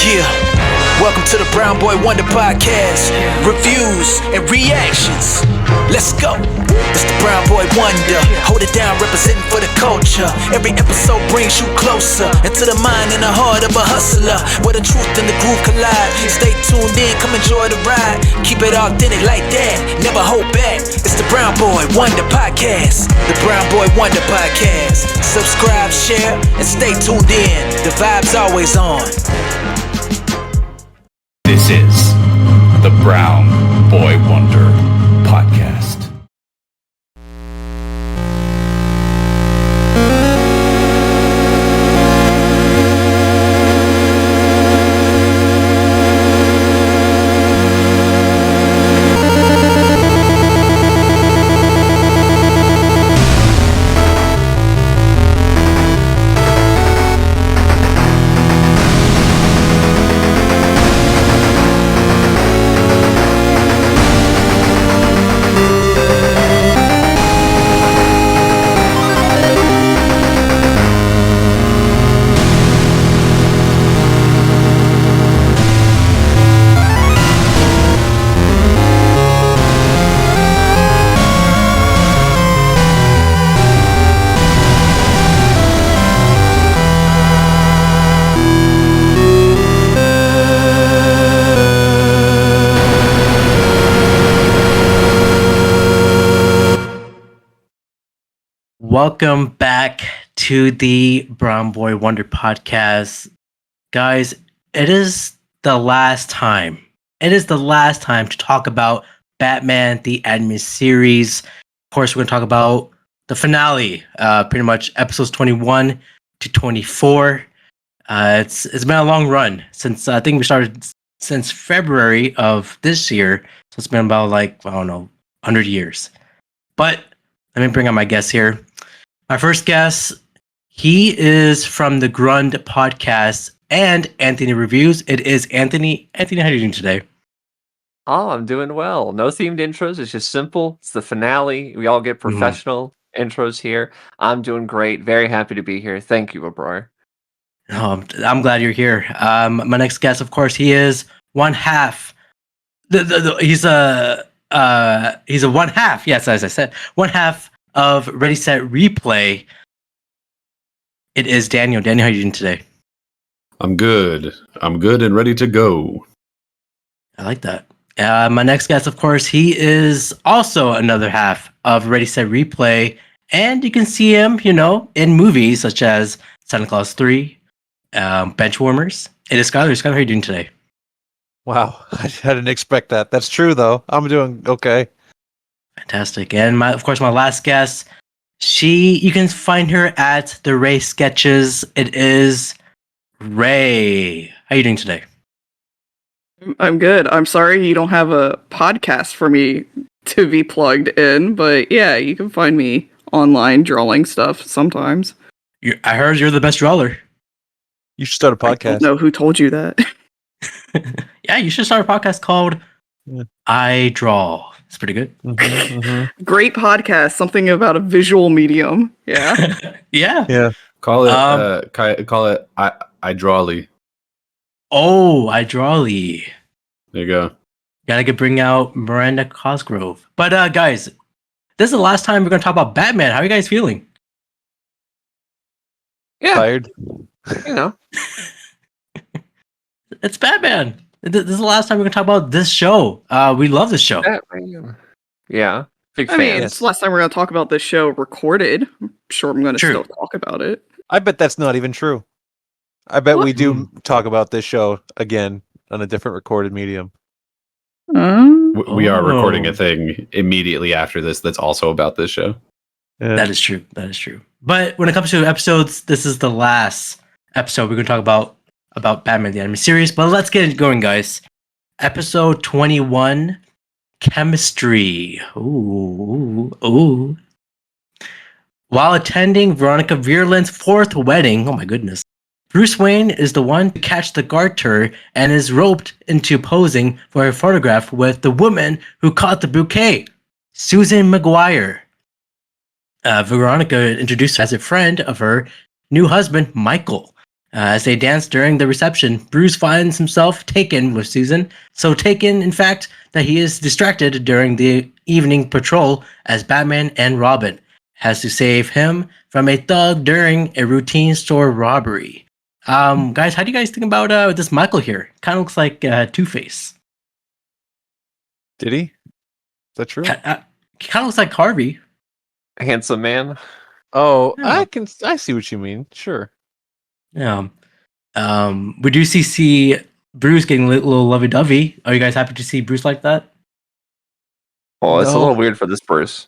Yeah, welcome to the Brown Boy Wonder Podcast. Reviews and reactions. Let's go. It's the Brown Boy Wonder. Hold it down, representing for the culture. Every episode brings you closer into the mind and the heart of a hustler, where the truth and the groove collide. Stay tuned in, come enjoy the ride. Keep it authentic like that, never hold back. It's the Brown Boy Wonder Podcast. The Brown Boy Wonder Podcast. Subscribe, share, and stay tuned in. The vibe's always on. This is the Brown Boy Wonder Podcast. Welcome back to the Brown Boy Wonder Podcast. Guys, it is the last time. It is the last time to talk about Batman, the anime series. Of course, we're going to talk about the finale, pretty much episodes 21 to 24. It's been a long run since, I think we started since February of this year. So it's been about 100 years. But let me bring on my guest here. My first guest, he is from the Grud podcast and Anthony Reviews. It is Anthony. Anthony, how are you doing today? Oh, I'm doing well. No themed intros. It's just simple. It's the finale. We all get professional intros here. I'm doing great. Very happy to be here. Thank you, Abrar. Oh, I'm glad you're here. My next guest, of course, he is one half. He's a one half. Yes, as I said, one half of Ready Set Replay. It is Daniel. Daniel, how are you doing today? I'm good and ready to go. I like that. My next guest, of course, he is also another half of Ready Set Replay, and you can see him, in movies such as Santa Claus 3, Benchwarmers. It is Skyler. Skyler, how are you doing today? Wow, I didn't expect that. That's true, though. I'm doing okay. Fantastic. And my last guest, you can find her at the Ray Sketches. It is Ray. How are you doing today? I'm good. I'm sorry you don't have a podcast for me to be plugged in, but yeah, you can find me online drawing stuff sometimes. I heard you're the best drawer. You should start a podcast. I don't know who told you that. Yeah, you should start a podcast called I Draw. It's pretty good. Great podcast. Something about a visual medium. Yeah. Yeah. Call it I Drawly. Oh, I Drawly. There you go. Gotta bring out Miranda Cosgrove. But guys, this is the last time we're gonna talk about Batman. How are you guys feeling? Yeah. Tired. It's Batman. This is the last time we're gonna talk about this show. We love this show. Yeah. Big I fan. mean, it's the last time we're going to talk about this show recorded. I'm sure I'm going to True. still talk about it. I bet that's not even true. I bet we do talk about this show again on a different recorded medium. We are recording a thing immediately after this that's also about this show. Yeah. That is true. But when it comes to episodes, this is the last episode we're gonna talk about Batman the Anime Series. But let's get it going, guys. Episode 21, Chemistry. Ooh. While attending Veronica Virland's fourth wedding, oh my goodness, Bruce Wayne is the one to catch the garter and is roped into posing for a photograph with the woman who caught the bouquet, Susan McGuire. Veronica introduced her as a friend of her new husband, Michael. As they dance during the reception, Bruce finds himself taken with Susan. So taken, in fact, that he is distracted during the evening patrol as Batman and Robin has to save him from a thug during a routine store robbery. Guys, how do you guys think about this Michael here? Kind of looks like Two-Face. Did he? Is that true? Kind of looks like Harvey. Handsome man. Oh, Yeah. I see what you mean. Sure. Yeah. We do see Bruce getting a little lovey-dovey. Are you guys happy to see Bruce like that? Oh, it's a No. little weird for this Bruce.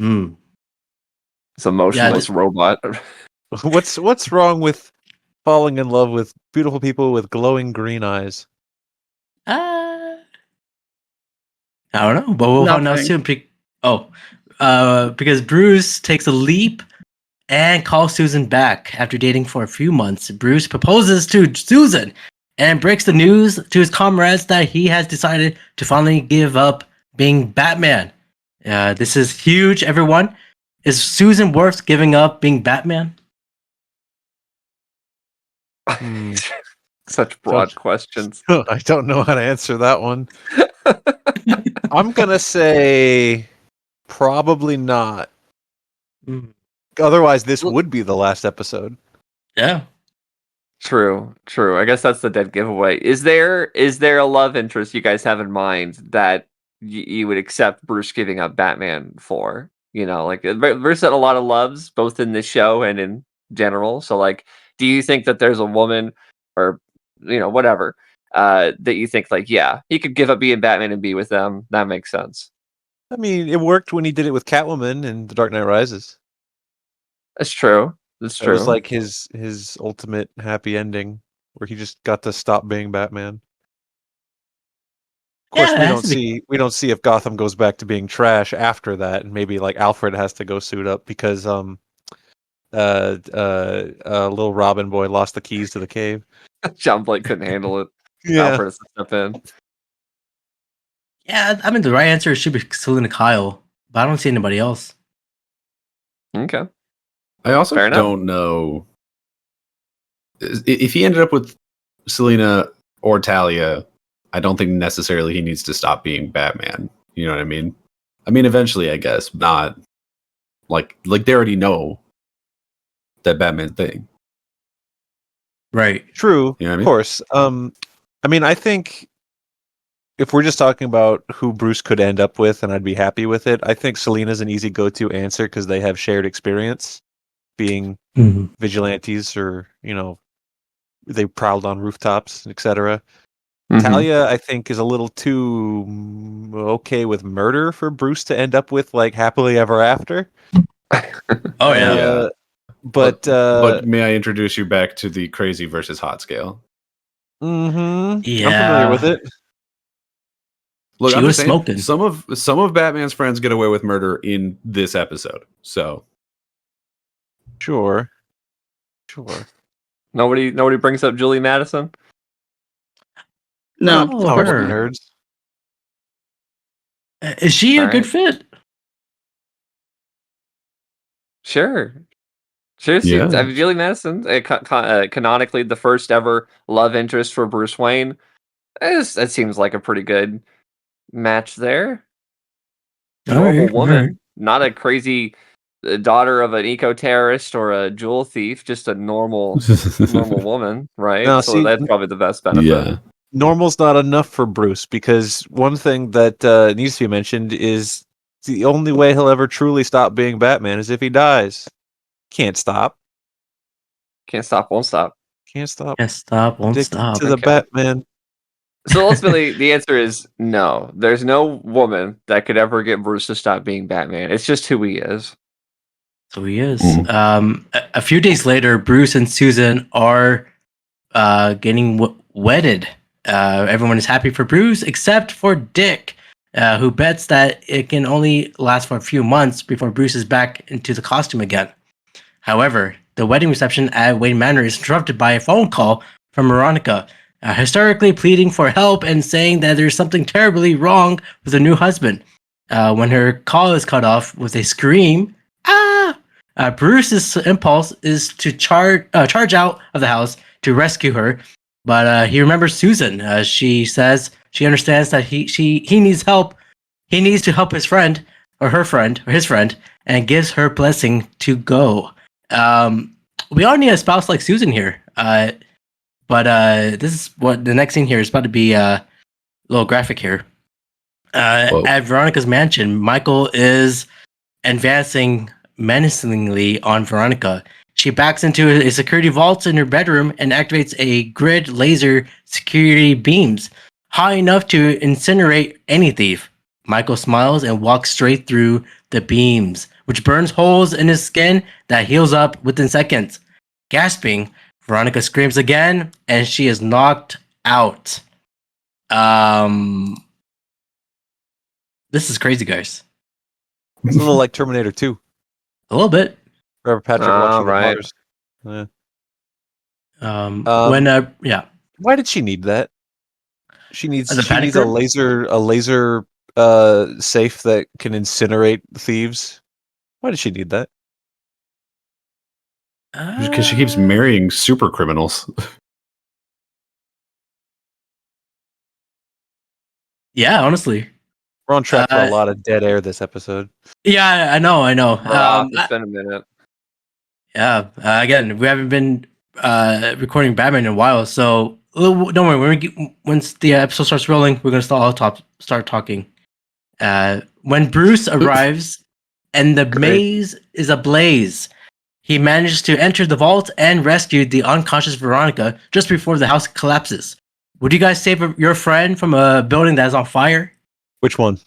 Mm. It's a motionless robot. What's wrong with falling in love with beautiful people with glowing green eyes? I don't know, but we'll find out Nothing. soon. Because Bruce takes a leap and calls Susan back after dating for a few months. Bruce proposes to Susan and breaks the news to his comrades that he has decided to finally give up being Batman. This is huge, everyone. Is Susan worth giving up being Batman? Such broad questions. I don't know how to answer that one. I'm gonna say probably not. Mm. Otherwise, this would be the last episode. Yeah. True. I guess that's the dead giveaway. Is there a love interest you guys have in mind that you would accept Bruce giving up Batman for? You know, like Bruce had a lot of loves, both in this show and in general. So, like, do you think that there's a woman, or whatever, that you think, like, yeah, he could give up being Batman and be with them? That makes sense. I mean, it worked when he did it with Catwoman in The Dark Knight Rises. That's true. That's It true. was like his ultimate happy ending, where he just got to stop being Batman. Of course, Yeah, we don't see if Gotham goes back to being trash after that, and maybe like Alfred has to go suit up because little Robin boy lost the keys to the cave. John Blake couldn't handle it. Yeah. Alfred has to step in. Yeah, I mean, the right answer should be Selena Kyle, but I don't see anybody else. Okay. I also Fair enough. don't know if he ended up with Selena or Talia. I don't think necessarily he needs to stop being Batman. You know what I mean? I mean, eventually, I guess, not like they already know that Batman thing. Right. True, You know what I of mean? course. I mean, I think if we're just talking about who Bruce could end up with, and I'd be happy with it, I think Selena's an easy go-to answer because they have shared experience being vigilantes, or they prowled on rooftops, etc. Talia, I think, is a little too okay with murder for Bruce to end up with, like, happily ever after. Oh, yeah. Yeah. But may I introduce you back to the crazy versus hot scale? I'm Yeah. familiar with it. Look, She I'm was just saying, smoking. some of Batman's friends get away with murder in this episode. So Sure. Nobody brings up Julie Madison. No. Oh, Power her. nerds. Is she a All good right. fit? Sure. Yeah. I mean, Julie Madison, canonically the first ever love interest for Bruce Wayne. That seems like a pretty good match there. Normal woman, not a crazy daughter of an eco-terrorist or a jewel thief, just a normal woman, right? No, so see, that's probably the best benefit. yeah. Normal's not enough for Bruce, because one thing that needs to be mentioned is the only way he'll ever truly stop being Batman is if he dies. Can't stop. Can't stop, won't stop. Can't stop. Can't stop, won't Addicted stop. to the Okay. Batman. So ultimately, the answer is no. There's no woman that could ever get Bruce to stop being Batman. It's just who he is. So he is. Mhm. A few days later, Bruce and Susan are getting wedded. Everyone is happy for Bruce except for Dick, who bets that it can only last for a few months before Bruce is back into the costume again. However, the wedding reception at Wayne Manor is interrupted by a phone call from Veronica, hysterically pleading for help and saying that there's something terribly wrong with her new husband. When her call is cut off with a scream, "Ah!" Bruce's impulse is to charge out of the house to rescue her, but he remembers Susan. She says she understands that he needs help. He needs to help his friend or her friend or his friend, and gives her blessing to go. We all need a spouse like Susan here. But this is what the next scene here is about to be a little graphic here. At Veronica's mansion, Michael is advancing menacingly on Veronica. She backs into a security vault in her bedroom and activates a grid laser security beams high enough to incinerate any thief. Michael smiles and walks straight through the beams, which burns holes in his skin that heals up within seconds. Gasping, Veronica screams again, and she is knocked out. This is crazy, guys. It's a little like Terminator 2. A little bit. Robert Patrick watching right. the Mars. Yeah. Why did she need that? She needs The a panic laser safe that can incinerate thieves. Why did she need that? Because she keeps marrying super criminals. Yeah, honestly. We're on track for a lot of dead air this episode. Yeah, I know. It's been a minute. Yeah, again, we haven't been recording Batman in a while, so don't worry. Once the episode starts rolling, we're gonna start talking. When Bruce arrives and the maze is ablaze, he manages to enter the vault and rescue the unconscious Veronica just before the house collapses. Would you guys save your friend from a building that is on fire? Which one?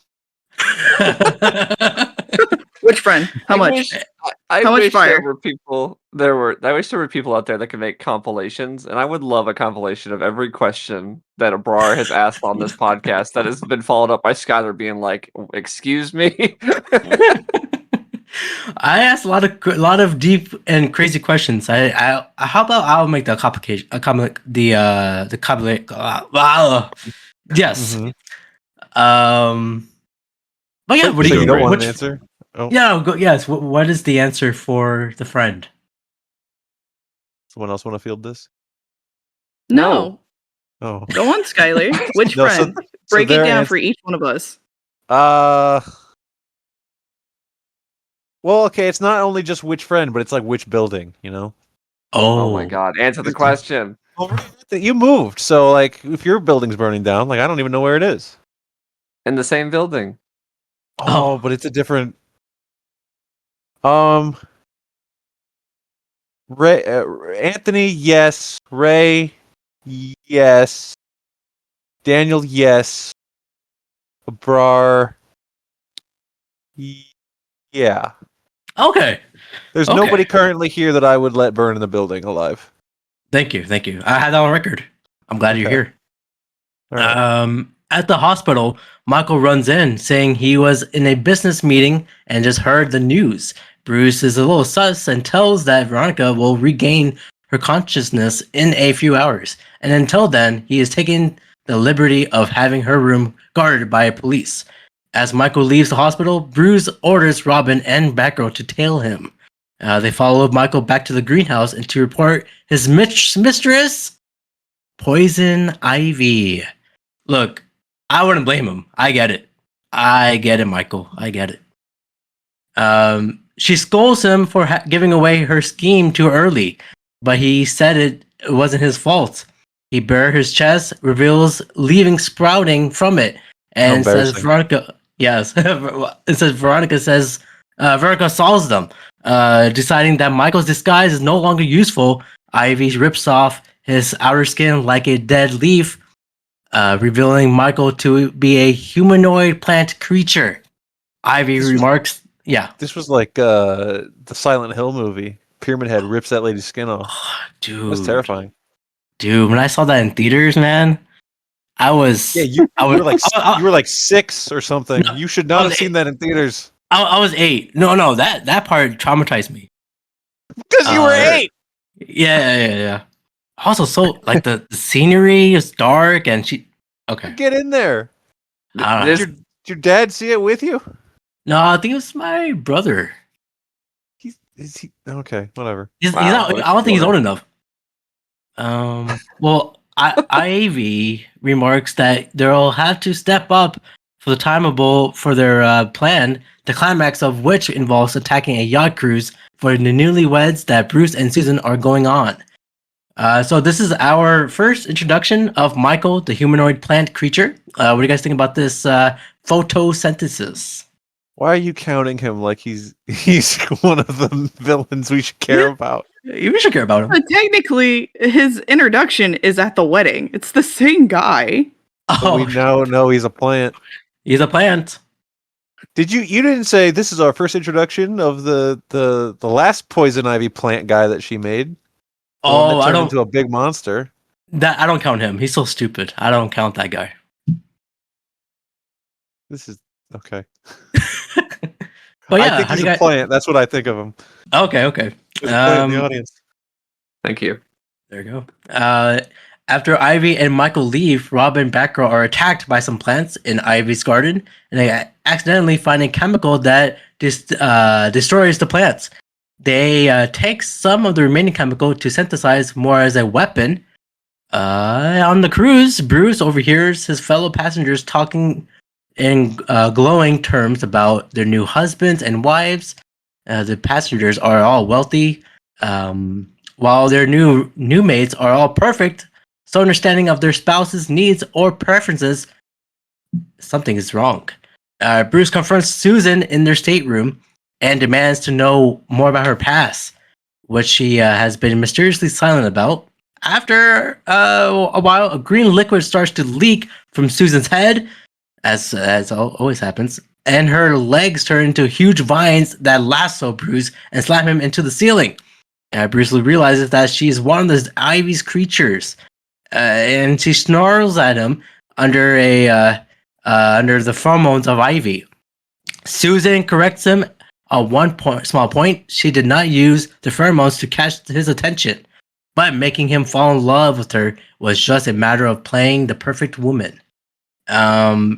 Which friend? How much? I How much wish fire? I wish there were people out there that could make compilations, and I would love a compilation of every question that Abrar has asked on this podcast that has been followed up by Skyler being like, "Excuse me." I asked a lot of deep and crazy questions. How about I'll make the complication yes. Mhm. But yeah, what do So you don't want which, an answer? Oh, Yeah, yes. What is the answer for the friend? someone else want to field this? No. Oh, Go on, Skyler. Which No, so- friend? Break it their down answer- for each one of us. Well, okay, it's not only just which friend, but it's like which building, you know? Oh my god! Answer the question. You moved, so like if your building's burning down, like I don't even know where it is. In the same building. Oh, but it's a different. Ray, Anthony, yes. Ray, yes. Daniel, yes. Abrar, yeah. Okay. There's Okay. nobody currently here that I would let burn in the building alive. Thank you. I had that on record. I'm glad you're Okay. here. All right. At the hospital, Michael runs in saying he was in a business meeting and just heard the news. Bruce is a little sus and tells that Veronica will regain her consciousness in a few hours. And until then, he is taking the liberty of having her room guarded by police. As Michael leaves the hospital, Bruce orders Robin and Batgirl to tail him. They follow Michael back to the greenhouse and to report his mistress, Poison Ivy. Look, I wouldn't blame him. I get it, Michael. I get it. She scolds him for giving away her scheme too early, but he said it wasn't his fault. He bares his chest, reveals leaving sprouting from it, and says Veronica. Yes, it says Veronica says Veronica solves them. Deciding that Michael's disguise is no longer useful, Ivy rips off his outer skin like a dead leaf, revealing Michael to be a humanoid plant creature. Ivy remarks, "Yeah, This was like the Silent Hill movie. Pyramid Head rips that lady's skin off. dude, That's terrifying. dude." When I saw that in theaters, man, I was, Yeah, you I was were like I- you were like 6 or something. No, You should I not was have seen that in theaters I was 8. No, that part traumatized me. because you were Uh, 8. Yeah. Also, so like the scenery is dark, and she. Okay. Get in there. I don't know. Did your dad see it with you? No, I think it was my brother. Is he okay? Whatever. He's Wow, not. what a I don't think he's spoiler. old enough. Well, Ivy remarks that they'll have to step up for the timeable for their plan, the climax of which involves attacking a yacht cruise for the newlyweds that Bruce and Susan are going on. So this is our first introduction of Michael, the humanoid plant creature. What do you guys think about this photosynthesis? Why are you counting him like he's one of the villains we should care about? You should care about him. But technically, his introduction is at the wedding. It's the same guy. But we now know he's a plant. He's a plant. Did you didn't say this is our first introduction of the last poison ivy plant guy that she made? The one that I turned don't. into a big monster. I don't count him. He's so stupid. I don't count that guy. This is okay. But yeah, I think how do he's you a guys? plant. That's what I think of him. Okay. There's a plant in the audience. Thank you. There you go. After Ivy and Michael leave, Rob and Batgirl are attacked by some plants in Ivy's garden, and they accidentally find a chemical that destroys the plants. They take some of the remaining chemical to synthesize more as a weapon. On the cruise, Bruce overhears his fellow passengers talking in glowing terms about their new husbands and wives. The passengers are all wealthy, while their new mates are all perfect. So understanding of their spouse's needs or preferences, something is wrong. Bruce confronts Susan in their stateroom and demands to know more about her past, which she has been mysteriously silent about. After a while, a green liquid starts to leak from Susan's head, as always happens, and her legs turn into huge vines that lasso Bruce and slam him into the ceiling. Bruce realizes that she is one of the Ivy's creatures, and she snarls at him under the pheromones of Ivy. Susan corrects him on one small point. She did not use the pheromones to catch his attention, but making him fall in love with her was just a matter of playing the perfect woman.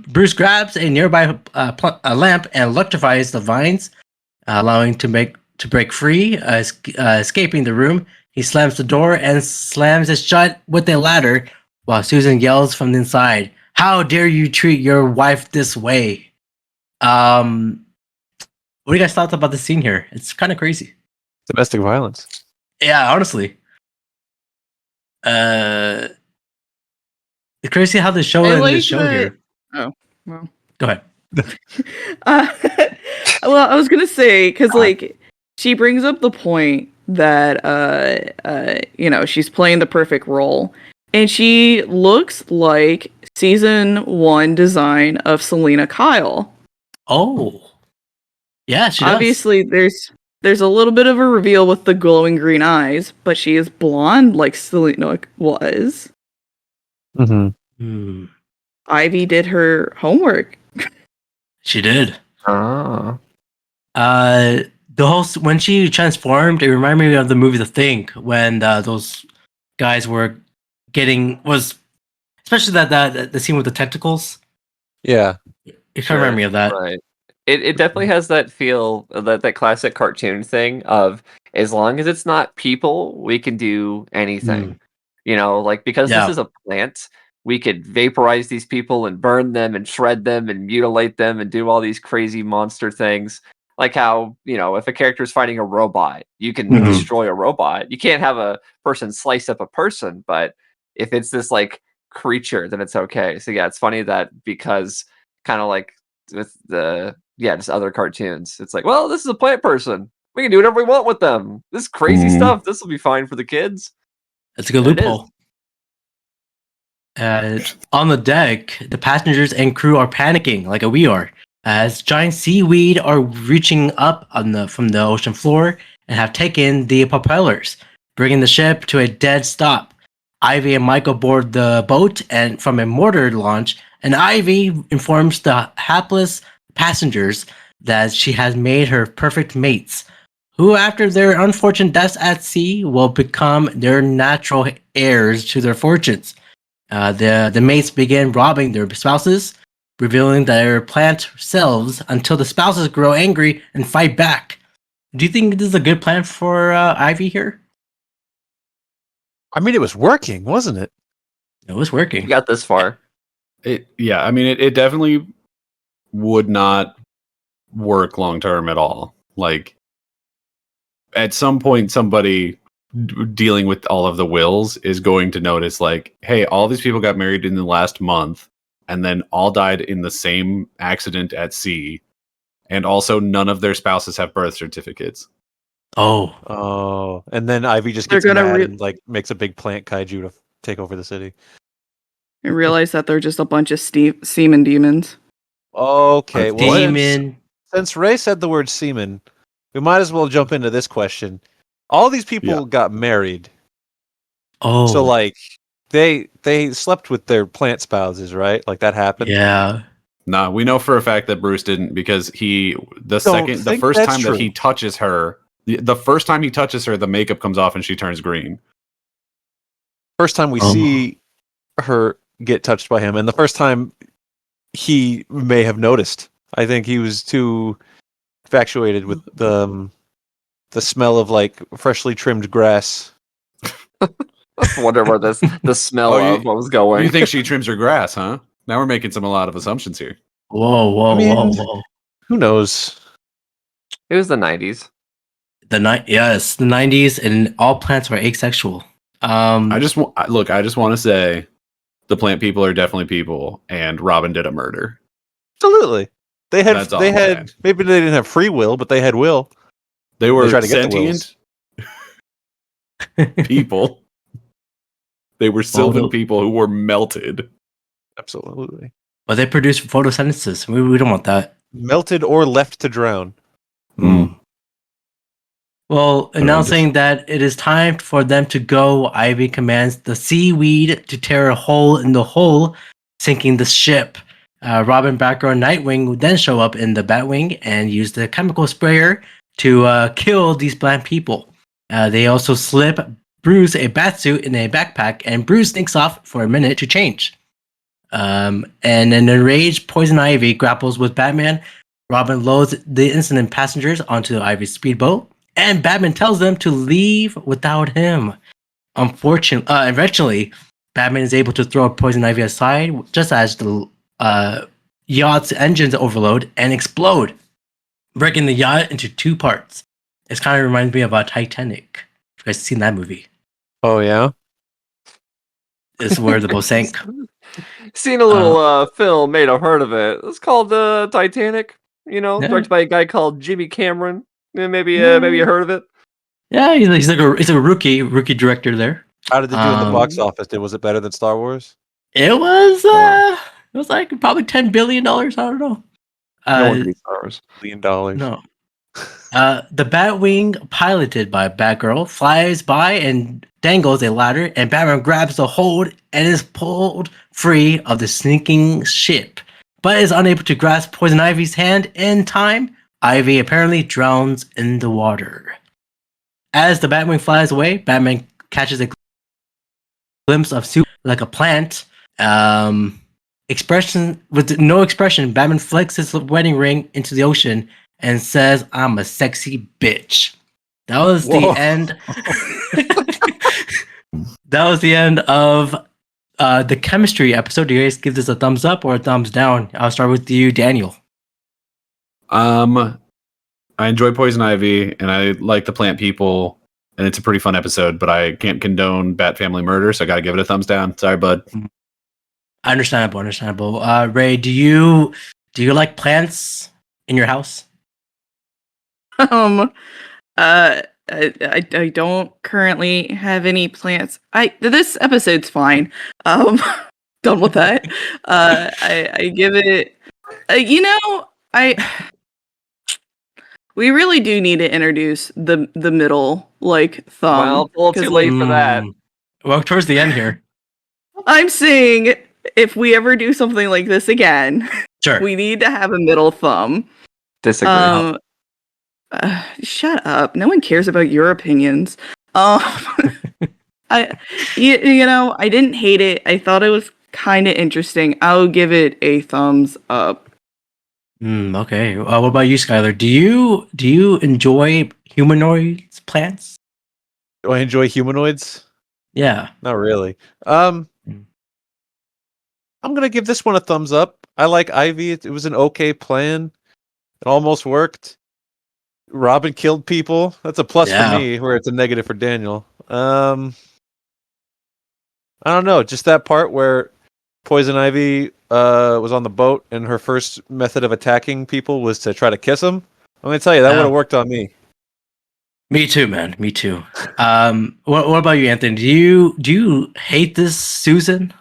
Bruce grabs a nearby a lamp and electrifies the vines, allowing to break free, escaping the room. He slams the door and slams it shut with a ladder, while Susan yells from the inside, "How dare you treat your wife this way?" What do you guys thought about the scene here? It's kind of crazy. Domestic violence. Yeah, honestly. It's crazy how the show and the show here. Oh, well. Go ahead. Well, I was gonna say because like she brings up the point that she's playing the perfect role, and she looks like season 1 design of Selena Kyle. Oh, yeah, she does. Obviously, there's a little bit of a reveal with the glowing green eyes, but she is blonde like Selena was. Mm-hmm. Ivy did her homework. She did. Oh. The whole when she transformed, it reminded me of the movie The Thing, when those guys were especially that the scene with the tentacles. Yeah. It kind of reminded me of that. Right. It definitely has that feel, that classic cartoon thing of, as long as it's not people, we can do anything. Like, because Yeah. this is a plant, we could vaporize these people and burn them and shred them and mutilate them and do all these crazy monster things. Like how, if a character is fighting a robot, you can Mhm. destroy a robot. You can't have a person slice up a person, but if it's this like creature, then it's okay. So yeah, it's funny that because kind of like with just other cartoons, it's like, well, this is a plant person. We can do whatever we want with them. This crazy Mhm. stuff. This will be fine for the kids. That's a good It is. loophole. On the deck, the passengers and crew are panicking like we are, as giant seaweed are reaching up from the ocean floor and have taken the propellers, bringing the ship to a dead stop. Ivy and Michael board the boat and from a mortar launch, and Ivy informs the hapless passengers that she has made her perfect mates, who after their unfortunate deaths at sea will become their natural heirs to their fortunes. The mates begin robbing their spouses, revealing their plant selves until the spouses grow angry and fight back. Do you think this is a good plan for Ivy here? I mean, it was working, wasn't it? It was You working. got this far. Yeah, I mean, it definitely would not work long term at all. Like, at some point, somebody dealing with all of the wills is going to notice, like, hey, all these people got married in the last month, and then all died in the same accident at sea, and also none of their spouses have birth certificates. Oh, Oh, and then Ivy just They're gets gonna mad re- and like makes a big plant kaiju to take over the city. I realize that they're just a bunch of semen demons. Okay, well, demon. since Ray said the word semen, we might as well jump into this question. All these people got married, Oh, so like they slept with their plant spouses, right? Like that happened. yeah. Nah, we know for a fact that Bruce didn't, because the think first that's time that he true. touches her, the first time he touches her, the makeup comes off and she turns green. First time we Oh. see her get touched by him, and the first time he may have noticed. I think he was too infatuated with the smell of like freshly trimmed grass. I wonder where the smell Oh, of what was going. You think she trims her grass, huh? Now we're making a lot of assumptions here. Whoa, whoa, I mean- whoa. Who knows? It was the 90s. Yes, the 90s, and all plants were asexual. I just want to say the plant people are definitely people, and Robin did a murder. Absolutely. They had That's all I'm saying. maybe they didn't have free will, but they had will. They were tried to get the wills. sentient people. They were sylvan no. people who were melted. Absolutely. But they produce photosynthesis. We don't want that. Melted or left to drown. Mm. Well, I'm announcing that it is time for them to go, Ivy commands the seaweed to tear a hole in the hull, sinking the ship. Robin, Batgirl, and Nightwing would then show up in the Batwing and use the chemical sprayer to kill these plant people. They also slip Bruce a batsuit in a backpack, and Bruce sneaks off for a minute to change. And an enraged Poison Ivy grapples with Batman. Robin loads the incident passengers onto Ivy's speedboat, and Batman tells them to leave without him. Eventually, Batman is able to throw Poison Ivy aside just as the yacht's engines overload and explode, breaking the yacht into two parts. It kind of reminds me of Titanic. If you guys seen that movie, Oh yeah. it's where the boat sank. Seen a little film, made a heard of it. It's called Titanic. You know, Yeah. directed by a guy called Jimmy Cameron. Maybe you heard of it. Yeah, he's a rookie director there. How did it do in the box office? Was it better than Star Wars? It was like probably $10 billion. I don't know. No one beats ours. $1 billion. No. The Batwing, piloted by Batgirl, flies by and dangles a ladder, and Batman grabs the hold and is pulled free of the sinking ship, but is unable to grasp Poison Ivy's hand in time. Ivy apparently drowns in the water. As the Batwing flies away, Batman catches a glimpse of Sue like a plant. Expression with no expression, Batman flicks his wedding ring into the ocean and says, "I'm a sexy bitch." That was the end. That was the end of the chemistry episode. Do you guys give this a thumbs up or a thumbs down? I'll start with you, Daniel. I enjoy Poison Ivy, and I like the plant people, and it's a pretty fun episode, but I can't condone Bat Family murder, so I gotta give it a thumbs down. Sorry, bud. Understandable. Ray, do you like plants in your house? I don't currently have any plants. This episode's fine. Done with that. I give it. We really do need to introduce the middle thumb. Well, it's a little too late for that. Well, towards the end here. I'm saying if we ever do something like this again, Sure. we need to have a middle thumb. Disagree. Shut up. No one cares about your opinions. I didn't hate it. I thought it was kind of interesting. I'll give it a thumbs up. Okay. What about you, Skylar? Do you enjoy humanoids plants? Do I enjoy humanoids? Yeah. Not really. Mm. I'm gonna give this one a thumbs up. I like Ivy. It was an okay plan. It almost worked. Robin killed people. That's a plus for Yeah. me, where it's a negative for Daniel. I don't know. Just that part where Poison Ivy was on the boat, and her first method of attacking people was to try to kiss them. I'm gonna tell you that would Yeah. have worked on me. Me too, man. Me too. What about you, Anthony? Do you hate this Susan?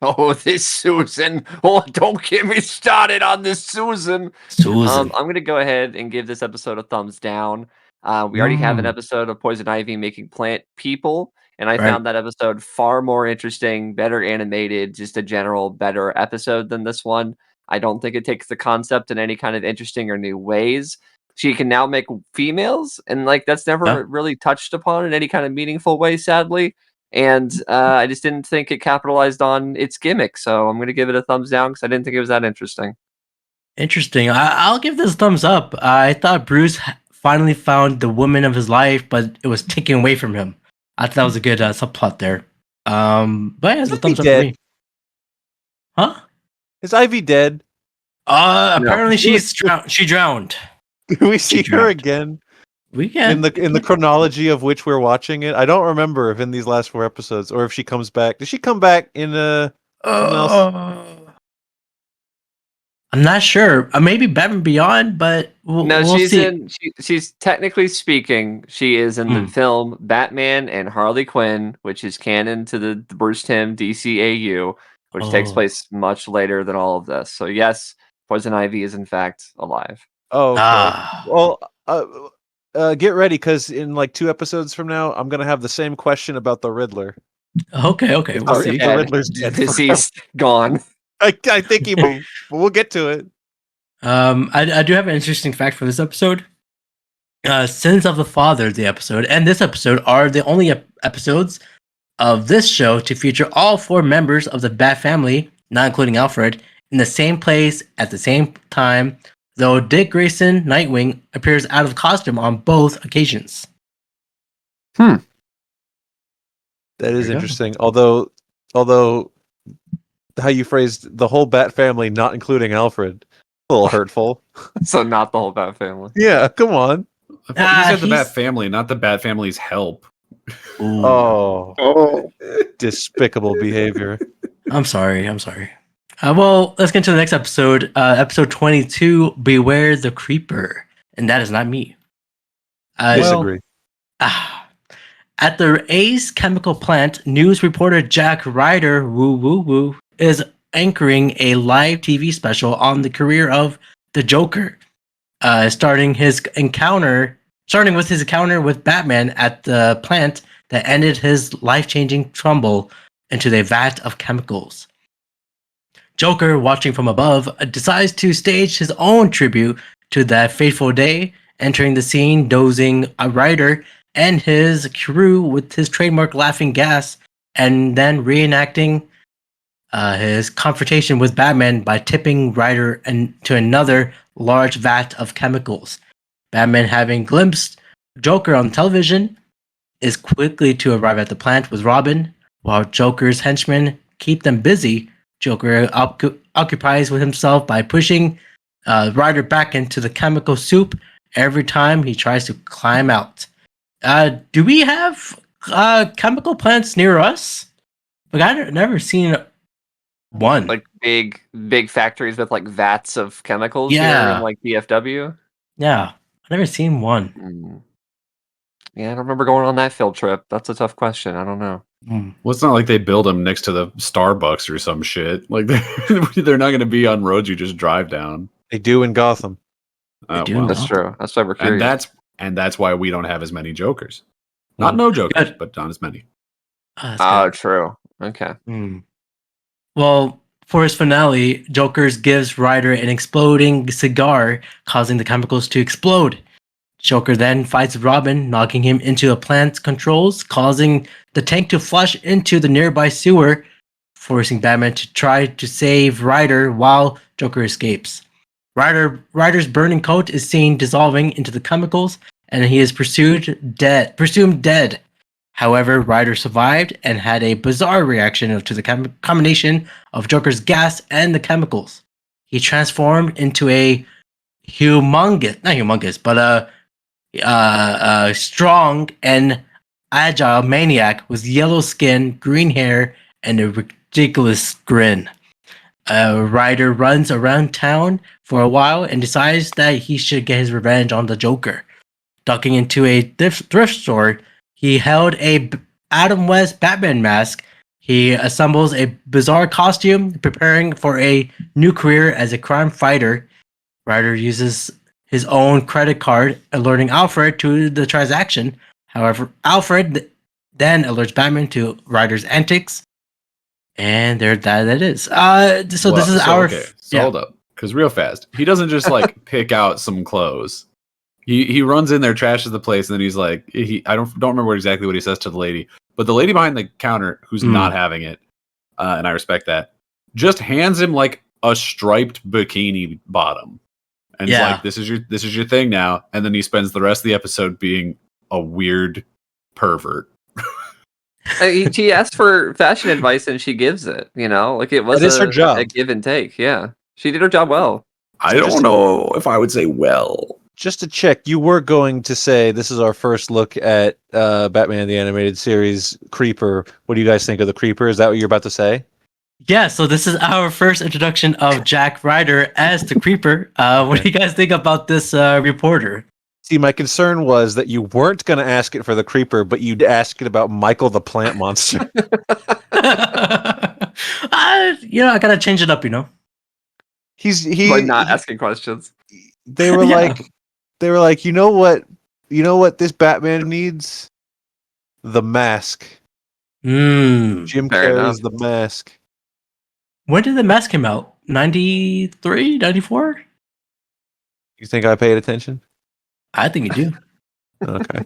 Oh, this Susan. Oh, don't get me started on this Susan. Susan. I'm gonna go ahead and give this episode a thumbs down. We already have an episode of Poison Ivy making plant people, and I Right. found that episode far more interesting, better animated, just a general better episode than this one. I don't think it takes the concept in any kind of interesting or new ways. She can now make females, and like that's Yeah. never really touched upon in any kind of meaningful way, sadly. And I just didn't think it capitalized on its gimmick, so I'm gonna give it a thumbs down because I didn't think it was that interesting. Interesting. I'll give this a thumbs up. I thought Bruce finally found the woman of his life, but it was taken away from him. I thought that was a good subplot there. But yeah, it's a Is thumbs up Ivy for dead? me. Huh? Is Ivy dead? No. Apparently she drowned. Do we see her drowned. again We can in the chronology of which we're watching it? I don't remember if in these last 4 episodes or if she comes back. Does she come back in something else? I'm not sure. Maybe Batman Beyond, but No, we'll she's see. in. She's technically speaking, she is in the film Batman and Harley Quinn, which is canon to the Bruce Timm DCAU, which takes Oh. place much later than all of this. So yes, Poison Ivy is in fact alive. Oh, okay. Ah. Well, get ready because in like 2 episodes from now, I'm gonna have the same question about the Riddler. Okay. We'll Sorry, see. the Riddler's dead. Deceased, gone. I think he moved, but we'll get to it. I do have an interesting fact for this episode. Sins of the Father, the episode, and this episode are the only episodes of this show to feature all 4 members of the Bat family, not including Alfred, in the same place at the same time, though Dick Grayson, Nightwing, appears out of costume on both occasions. That is There you go. interesting. Although how you phrased the whole Bat family, not including Alfred, a little hurtful. So not the whole Bat family. Yeah, come on. I thought you said the he's- Bat family, not the Bat family's help. Ooh. Oh, despicable behavior. I'm sorry. Well, let's get to the next episode. Episode 22, Beware the Creeper. And that is not me. Disagree. At the Ace Chemical Plant, news reporter Jack Ryder, is anchoring a live TV special on the career of the Joker, starting with his encounter with Batman at the plant that ended his life-changing tumble into the vat of chemicals. Joker, watching from above, decides to stage his own tribute to that fateful day, entering the scene, dozing a Ryder and his crew with his trademark laughing gas, and then reenacting his confrontation with Batman by tipping Ryder into another large vat of chemicals. Batman, having glimpsed Joker on television, is quickly to arrive at the plant with Robin. While Joker's henchmen keep them busy, Joker occupies with himself by pushing Ryder back into the chemical soup every time he tries to climb out. Do we have chemical plants near us? Like, I've never seen one. Like big factories with like vats of chemicals here Yeah. in like DFW. Yeah, I've never seen one. Yeah, I don't remember going on that field trip. That's a tough question. I don't know. Well, it's not like they build them next to the Starbucks or some shit. Like they're not going to be on roads you just drive down. They do in Gotham. do. Well, That's true. That's why we're curious. and that's why we don't have as many Jokers. Not no Jokers, Good. but not as many. That's Oh, good. true. Okay. Well, for his finale, Joker gives Ryder an exploding cigar, causing the chemicals to explode. Joker then fights Robin, knocking him into the plant's controls, causing the tank to flush into the nearby sewer forcing Batman to try to save Ryder while Joker escapes. Ryder's burning coat is seen dissolving into the chemicals, and he is presumed dead. However, Ryder survived and had a bizarre reaction to the combination of Joker's gas and the chemicals. He transformed into a strong and agile maniac with yellow skin, green hair, and a ridiculous grin. Ryder runs around town for a while and decides that he should get his revenge on the Joker. Ducking into a thrift store, he held a Adam West Batman mask. He assembles a bizarre costume, preparing for a new career as a crime fighter. Ryder uses his own credit card, alerting Alfred to the transaction. However, Alfred then alerts Batman to Ryder's antics. And that it is. So this is our... Okay, so hold up. Because real fast, he doesn't just like pick out some clothes. He runs in there, trashes the place, and then he's like, I don't remember exactly what he says to the lady, but the lady behind the counter who's not having it, and I respect that, just hands him like a striped bikini bottom, and he's like, this is your thing now. And then he spends the rest of the episode being a weird pervert. She asked for fashion advice and she gives it. You know, like it was her job. a give and take. Yeah, she did her job well. I don't know if I would say well. Just to check, you were going to say this is our first look at Batman the Animated Series Creeper. What do you guys think of the Creeper? Is that what you're about to say? Yeah, so this is our first introduction of Jack Ryder as the Creeper. What do you guys think about this reporter? See, my concern was that you weren't going to ask it for the Creeper, but you'd ask it about Michael the Plant Monster. I gotta change it up, He's not asking questions. They were like, you know what this Batman needs? The mask. Jim Carrey's The Mask. When did the mask come out? 93, 94? You think I paid attention? I think you do. Okay.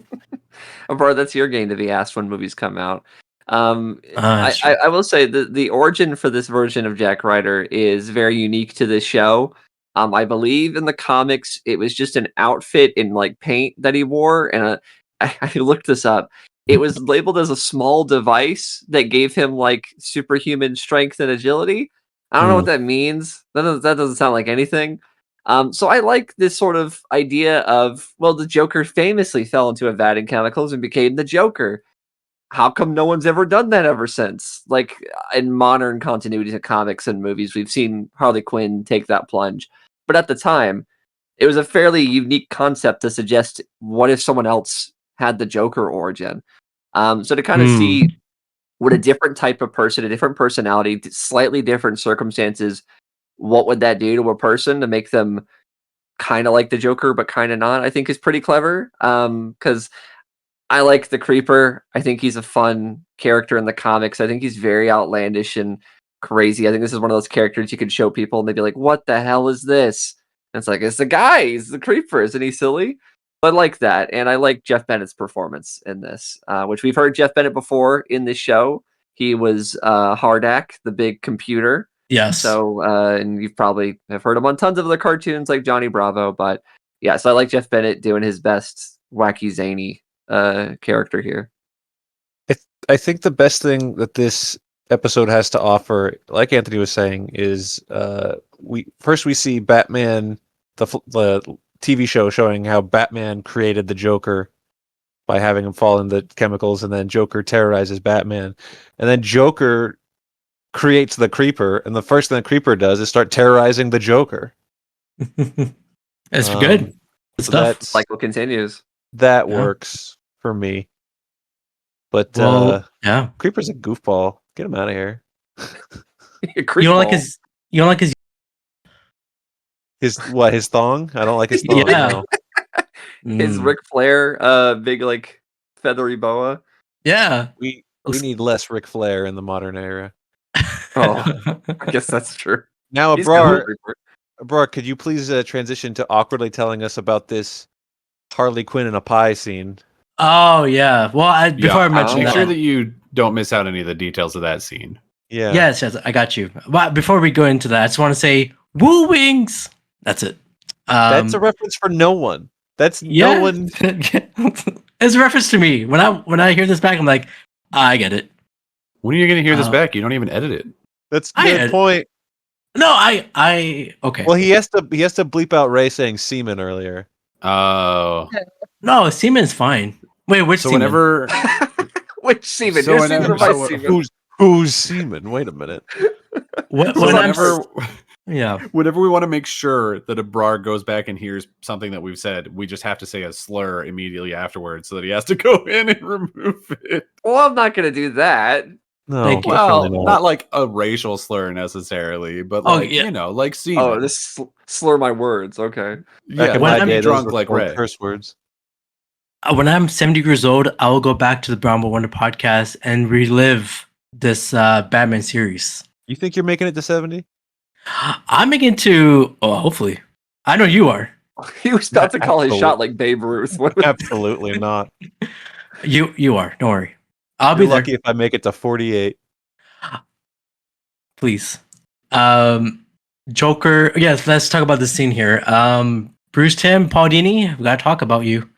Abrar, that's your game to be asked when movies come out. I will say the origin for this version of Jack Ryder is very unique to this show. I believe in the comics it was just an outfit in like paint that he wore, and I looked this up. It was labeled as a small device that gave him like superhuman strength and agility. I don't know what that means. That doesn't sound like anything. So I like this sort of idea of, well, the Joker famously fell into a vat in chemicals and became the Joker. How come no one's ever done that ever since? Like in modern continuity of comics and movies, we've seen Harley Quinn take that plunge. But at the time, it was a fairly unique concept to suggest, what if someone else had the Joker origin? So to kind of see what a different type of person, a different personality, slightly different circumstances, what would that do to a person to make them kind of like the Joker, but kind of not, I think is pretty clever. Because I like the Creeper. I think he's a fun character in the comics. I think he's very outlandish and crazy. I think this is one of those characters you could show people and they'd be like, what the hell is this? And it's like, it's the guy. He's the Creeper. Isn't he silly? But I like that. And I like Jeff Bennett's performance in this, which we've heard Jeff Bennett before in this show. He was Hardak, the big computer. Yes. So, and you probably have heard him on tons of other cartoons like Johnny Bravo. But yeah, so I like Jeff Bennett doing his best wacky, zany character here. I think the best thing that this episode has to offer, like Anthony was saying, is we see Batman, the TV show showing how Batman created the Joker by having him fall in the chemicals, and then Joker terrorizes Batman, and then Joker creates the Creeper, and the first thing the Creeper does is start terrorizing the Joker. That's good. Good so stuff. Cycle continues. That works for me. But Creeper's a goofball. Get him out of here. You don't like his his thong? I don't like his thong. Yeah. No. His Ric Flair, big like feathery boa. Yeah. We need less Ric Flair in the modern era. Oh, I guess that's true. Now, He's Abrar, could you please transition to awkwardly telling us about this Harley Quinn in a pie scene? Oh yeah. Well, before I mention make that, sure that you don't miss out any of the details of that scene. Yeah. Yes, I got you. But before we go into that, I just want to say, woo wings. That's it. That's a reference for no one. That's yeah. no one. It's a reference to me. When I hear this back, I'm like, I get it. When are you going to hear this back? You don't even edit it. That's a good point. No, I okay. Well, he has to bleep out Ray saying semen earlier. Oh. No, Seaman's fine. Wait, which So Seaman? whenever Which semen? So Your whenever- semen or my so- semen? Who's semen? Wait a minute. When so I'm whenever yeah. whenever we want to make sure that Abrar goes back and hears something that we've said, we just have to say a slur immediately afterwards so that he has to go in and remove it. Well, I'm not gonna do that. No, Thank you. Well, definitely not like a racial slur necessarily, but Oh, like, yeah. you know, like semen. Oh, this slur my words. Okay. Back yeah, in when my I'm day, those drunk were like called Ray. curse words. When I'm 70 years old, I will go back to the Brown Boy Wonder podcast and relive this Batman series. You think you're making it to 70? I'm making to hopefully. I know you are. He was about to call his Absolutely. shot like Babe Ruth. What- Absolutely not. You are. Don't worry. I'll You're be there. lucky if I make it to 48. Please. Joker. Yes, let's talk about this scene here. Bruce Tim, Paul Dini, we gotta talk about you.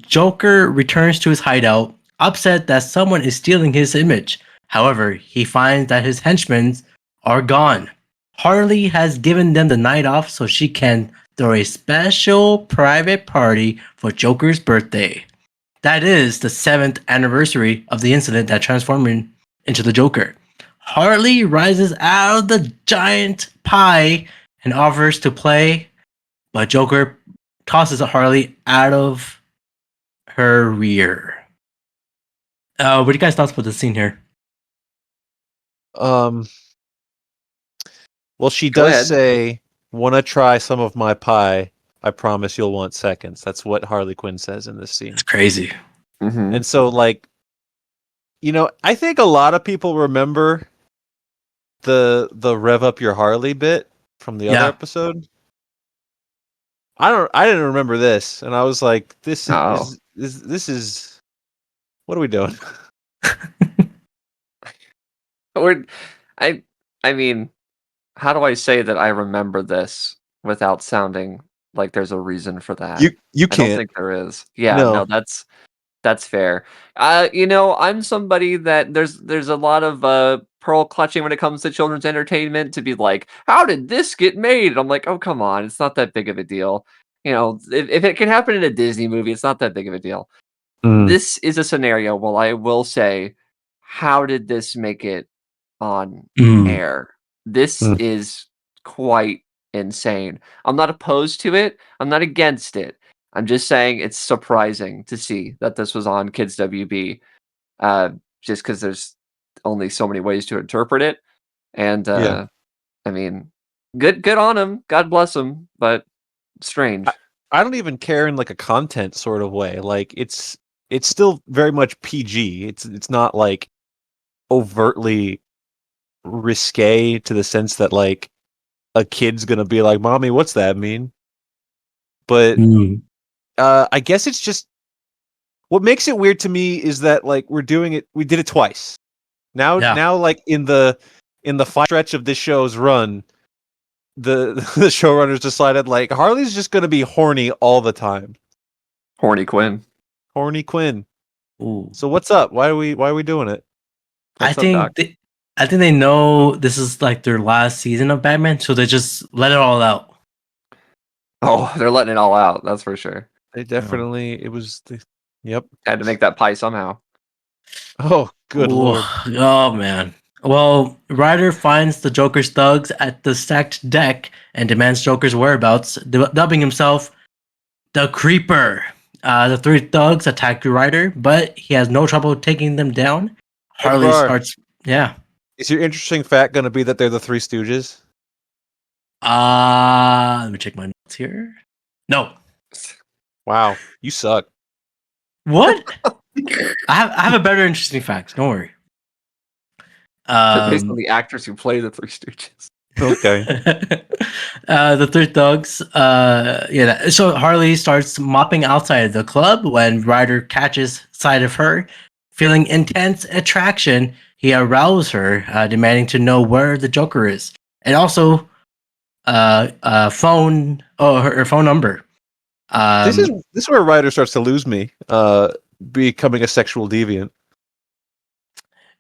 Joker returns to his hideout, upset that someone is stealing his image. However, he finds that his henchmen are gone. Harley has given them the night off so she can throw a special private party for Joker's birthday. That is the 7th anniversary of the incident that transformed him into the Joker. Harley rises out of the giant pie and offers to play, but Joker tosses Harley out of her rear. What do you guys thoughts about the scene here? Well, she Go does ahead. say, "Wanna try some of my pie? I promise you'll want seconds." That's what Harley Quinn says in this scene. It's crazy. Mhm. And so, like, you know, I think a lot of people remember the rev up your Harley bit from the other Yeah. episode. I didn't remember this, and I was like, this Oh. is what are we doing? Or, I mean, how do I say that I remember this without sounding like there's a reason for that? You I don't can't. think there is. Yeah, No. no, that's fair. You know, I'm somebody that there's a lot of pearl clutching when it comes to children's entertainment to be like, how did this get made? And I'm like, oh come on, it's not that big of a deal. You know, if it can happen in a Disney movie, it's not that big of a deal. Mm. This is a scenario where I will say, how did this make it on air? This Mm. is quite insane. I'm not opposed to it. I'm not against it. I'm just saying it's surprising to see that this was on Kids WB, just because there's only so many ways to interpret it. And Yeah. I mean, good on him. God bless him. But strange. I don't even care in like a content sort of way. Like it's still very much PG. It's not like overtly risque to the sense that like a kid's gonna be like, "Mommy, what's that mean?" But I guess it's just what makes it weird to me is that like we did it twice. Now like in the final stretch of this show's run, the showrunners decided like Harley's just gonna be horny all the time. Horny Quinn. Horny Quinn. Ooh. So what's up? Why are we doing it? I What's up, think Doc? I think they know this is like their last season of Batman, so they just let it all out. Oh, they're letting it all out. That's for sure. They definitely yep. Had to make that pie somehow. Oh, good Ooh. lord. Oh man. Well, Ryder finds the Joker's thugs at the stacked deck and demands Joker's whereabouts, dubbing himself the Creeper. The 3 thugs attack Ryder, but he has no trouble taking them down. Harley Abrar. starts. Yeah. Is your interesting fact going to be that they're the Three Stooges? Let me check my notes here. No. Wow, you suck. What? I have a better interesting fact. Don't worry. Based on the actors who play the Three Stooges. Okay. The 3 thugs. So Harley starts mopping outside the club when Ryder catches sight of her, Feeling intense attraction, he arouses her, demanding to know where the Joker is, and also her phone number. This is where Ryder starts to lose me. Becoming a sexual deviant.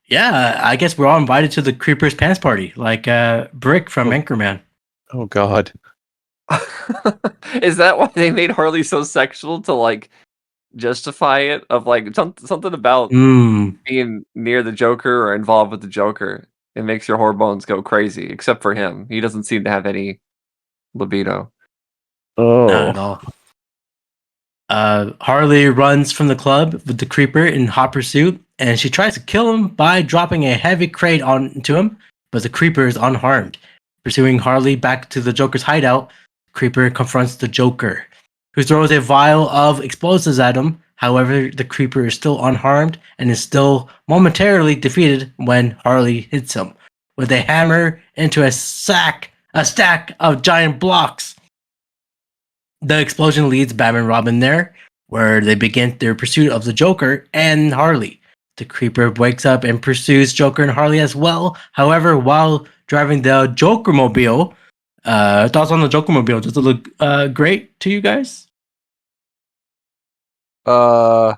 Yeah, I guess we're all invited to the Creeper's Pants Party, like Brick from Anchorman. Oh God. Is that why they made Harley so sexual to like justify it? Of like something about being near the Joker or involved with the Joker, it makes your hormones go crazy. Except for him, he doesn't seem to have any libido. Not at all. Harley runs from the club with the Creeper in hot pursuit, and she tries to kill him by dropping a heavy crate onto him, but the Creeper is unharmed. Pursuing Harley back to the Joker's hideout, Creeper confronts the Joker, who throws a vial of explosives at him. However, the Creeper is still unharmed and is still momentarily defeated when Harley hits him with a hammer into a stack of giant blocks. The explosion leads Batman and Robin there, where they begin their pursuit of the Joker and Harley. The Creeper wakes up and pursues Joker and Harley as well. However, while driving the Joker-mobile, thoughts on the Joker-mobile? Does it look great to you guys? Go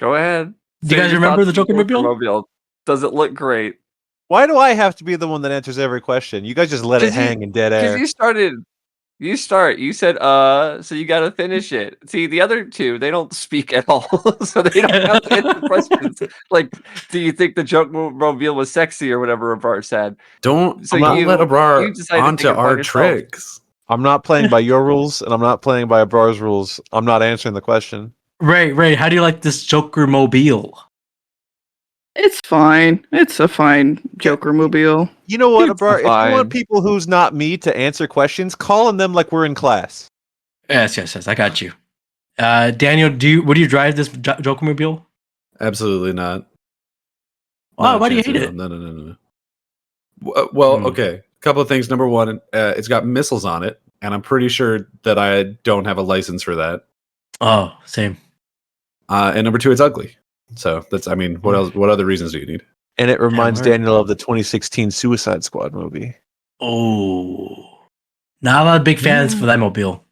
ahead. Do you guys remember the Joker-mobile? Does it look great? Why do I have to be the one that answers every question? You guys just let it hang in dead air. Because you said, so you gotta finish it. See, the other two, they don't speak at all, so they don't have to answer questions. Like, do you think the Joke-mobile was sexy or whatever Abrar said? Don't let Abrar onto our tricks. I'm not playing by your rules, and I'm not playing by Abrar's rules. I'm not answering the question. Ray, how do you like this Joker-mobile? It's fine. It's a fine Joker-mobile. You know what, Abrar? If you want people who's not me to answer questions, call on them like we're in class. Yes, I got you. Daniel, would you drive this Joker-mobile? Absolutely not. Oh, why do you hate it? No. Well, okay. A couple of things. Number one, it's got missiles on it, and I'm pretty sure that I don't have a license for that. Oh, same. And number two, it's ugly. So that's, I mean, what else? What other reasons do you need? And it reminds Daniel of the 2016 Suicide Squad movie. Oh, not a lot of big fans for that mobile.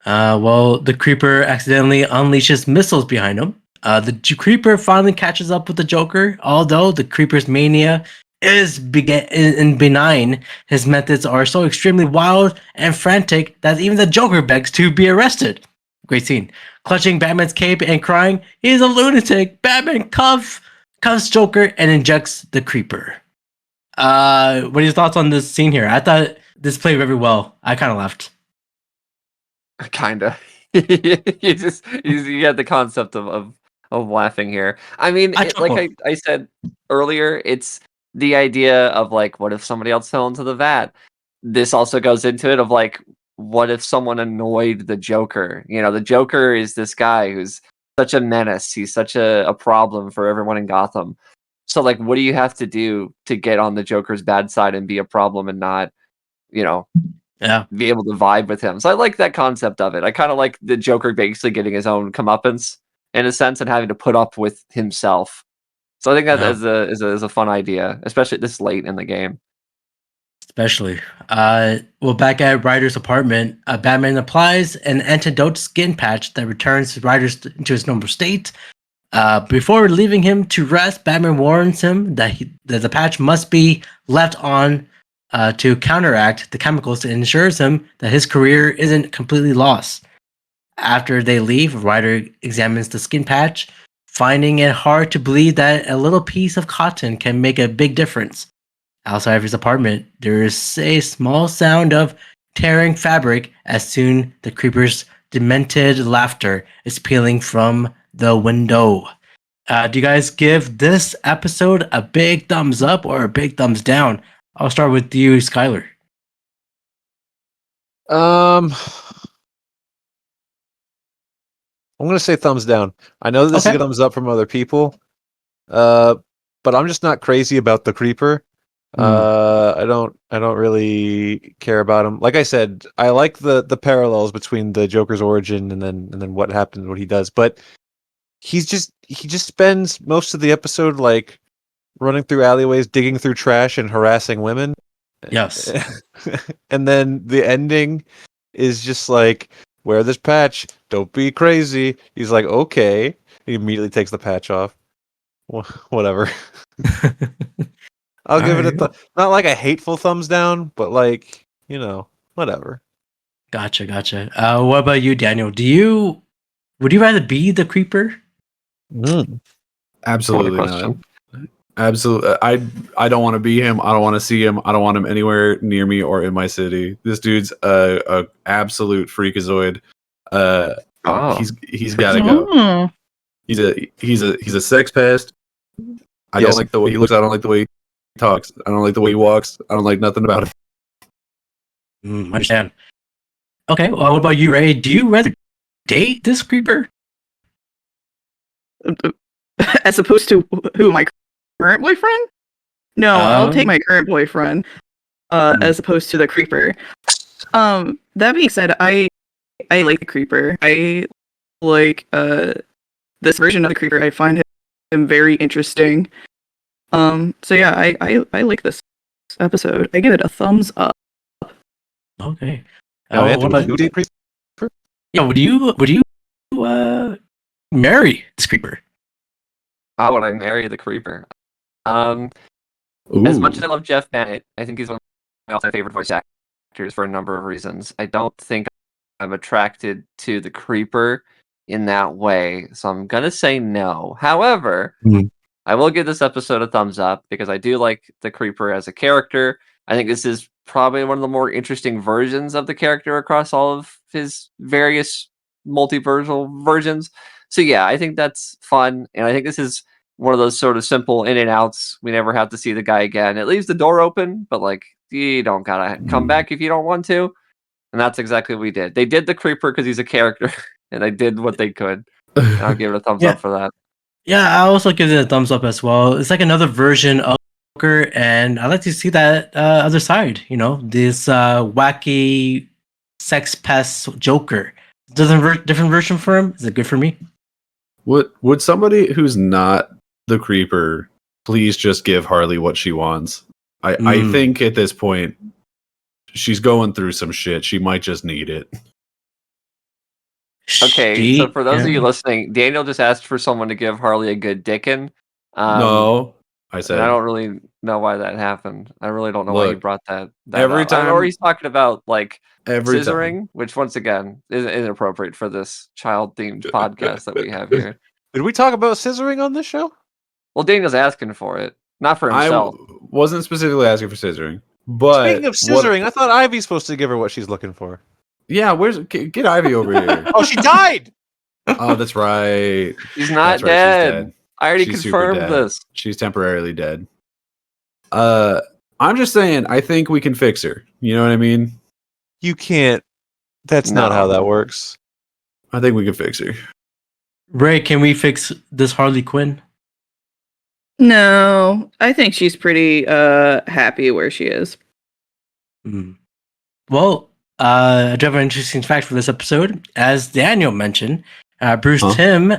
Well, the Creeper accidentally unleashes missiles behind him. The Creeper finally catches up with the Joker, although the Creeper's mania is benign. His methods are so extremely wild and frantic that even the Joker begs to be arrested. Great scene. Clutching Batman's cape and crying, "He's a lunatic!" Batman cuffs Joker and injects the Creeper. What are your thoughts on this scene here? I thought this played very well. I kind of laughed. Kinda. you had the concept of laughing here. I mean, like I said earlier, it's the idea of like, what if somebody else fell into the vat? This also goes into it of like, what if someone annoyed the Joker? You know, the Joker is this guy who's such a menace. He's such a problem for everyone in Gotham. So, like, what do you have to do to get on the Joker's bad side and be a problem and not, be able to vibe with him? So I like that concept of it. I kind of like the Joker basically getting his own comeuppance in a sense and having to put up with himself. So I think that is a fun idea, especially this late in the game. Especially. Well, back at Ryder's apartment, Batman applies an antidote skin patch that returns Ryder to his normal state. Before leaving him to rest, Batman warns him that the patch must be left on to counteract the chemicals and ensures him that his career isn't completely lost. After they leave, Ryder examines the skin patch, finding it hard to believe that a little piece of cotton can make a big difference. Outside of his apartment, there is a small sound of tearing fabric as soon the Creeper's demented laughter is peeling from the window. Do you guys give this episode a big thumbs up or a big thumbs down? I'll start with you, Skyler. I'm going to say thumbs down. I know this is a thumbs up from other people, but I'm just not crazy about the Creeper. I don't really care about him. Like I said, I like the parallels between the Joker's origin and then what happens, what he does. But he just spends most of the episode like running through alleyways, digging through trash, and harassing women. Yes. And then the ending is just like, wear this patch, don't be crazy. He's like, okay. He immediately takes the patch off. Whatever. I'll give it not like a hateful thumbs down, but like, whatever. Gotcha. What about you, Daniel? Would you rather be the creeper? Absolutely What a not. question. Absolutely. I don't want to be him. I don't want to see him. I don't want him anywhere near me or in my city. This dude's a absolute freakazoid. He's got to go. He's a sex pest. I don't like the way he looks. I don't like the way he talks. I don't like the way he walks. I don't like nothing about it. I understand. Okay, well, what about you, Ray? Do you rather date this creeper? As opposed to who, my current boyfriend? No, I'll take my current boyfriend. As opposed to the creeper. That being said, I like the creeper. I like this version of the creeper. I find him very interesting. So yeah, I like this episode. I give it a thumbs up. Okay. What What about you? Yeah, would you marry this creeper? How would I marry the creeper? As much as I love Jeff Bennett, I think he's one of my all-time favorite voice actors for a number of reasons. I don't think I'm attracted to the creeper in that way, so I'm gonna say no. However, I will give this episode a thumbs up because I do like the creeper as a character. I think this is probably one of the more interesting versions of the character across all of his various multiversal versions. So yeah, I think that's fun, and I think this is one of those sort of simple in and outs. We never have to see the guy again. It leaves the door open, but like you don't gotta come back if you don't want to. And that's exactly what we did. They did the creeper because he's a character, and they did what they could. And I'll give it a thumbs up for that. Yeah, I also give it a thumbs up as well. It's like another version of Joker, and I like to see that other side. This wacky sex pest Joker. Different version for him. Is it good for me? Would somebody who's not the creeper please just give Harley what she wants? I think at this point she's going through some shit. She might just need it. Okay, so for those of you listening, Daniel just asked for someone to give Harley a good dickin'. No, I said I don't really know why that happened. I really don't know why you brought that every up. time, or he's talking about like every scissoring, time. which once again is inappropriate for this child-themed podcast that we have here. Did we talk about scissoring on this show? Well, Daniel's asking for it, not for himself. I wasn't specifically asking for scissoring, but speaking of scissoring, I thought Ivy's supposed to give her what she's looking for. Yeah, get Ivy over here. Oh, she died. Oh, that's right. She's not dead. She's dead. I already confirmed this. She's temporarily dead. I'm just saying, I think we can fix her. You know what I mean? You can't. That's not how that works. I think we can fix her. Ray, can we fix this Harley Quinn? No, I think she's pretty happy where she is. Well, I do have an interesting fact for this episode. As Daniel mentioned, Bruce Timm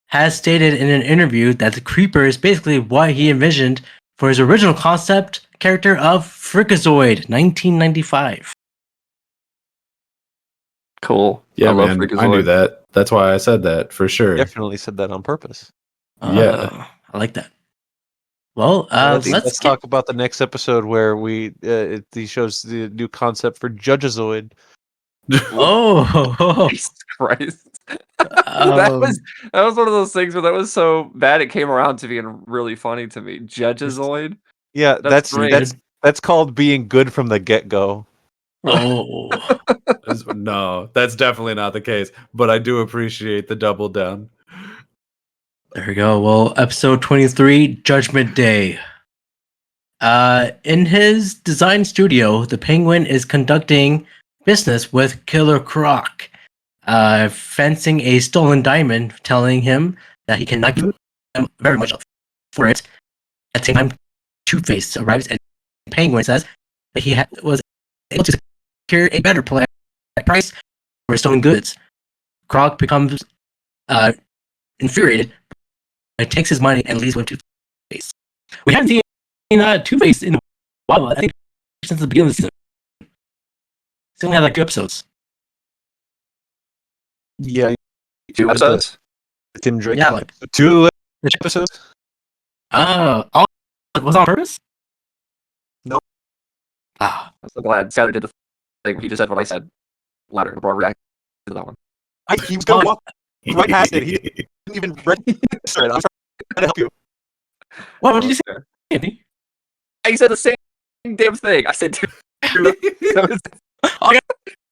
has stated in an interview that the Creeper is basically what he envisioned for his original concept character of Freakazoid, 1995. Cool. Yeah, man, I knew that. That's why I said that, for sure. Definitely said that on purpose. Yeah. I like that. Well, let's talk about the next episode where he shows the new concept for Judgezoid. Oh, Jesus Christ! that was one of those things where that was so bad it came around to being really funny to me. Judgezoid. Yeah, that's called being good from the get-go. Oh no, that's definitely not the case. But I do appreciate the double down. There we go. Well, episode 23, Judgment Day. In his design studio, the Penguin is conducting business with Killer Croc, fencing a stolen diamond, telling him that he cannot give him very much for it. At the same time, Two-Face arrives and Penguin says that he was able to secure a better price for stolen goods. Krog becomes infuriated, and takes his money and leaves with Two-Face. We haven't seen Two-Face in a while. I think since the beginning of the season. He's only had like 2 episodes. Yeah, 2 episodes. Tim Drake. Yeah, like 2 episodes. oh, was it on purpose? Nope. Ah, I'm so glad Skyler did the thing. He just said what I said louder. Abrar reacted to that one. He was gonna walk right past it. He didn't even register it. I'm trying to help you. what did you say, Andy? I said the same damn thing. I said. I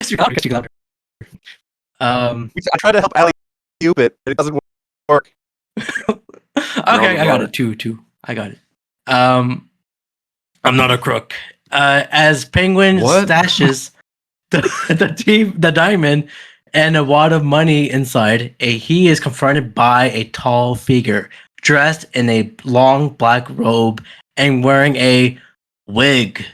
guess you got it. I tried to help Ali Cube it, but it doesn't work. Okay, I got it. Two. I got it. I'm not a crook. As Penguin What? stashes the diamond and a wad of money inside, he is confronted by a tall figure dressed in a long black robe and wearing a wig.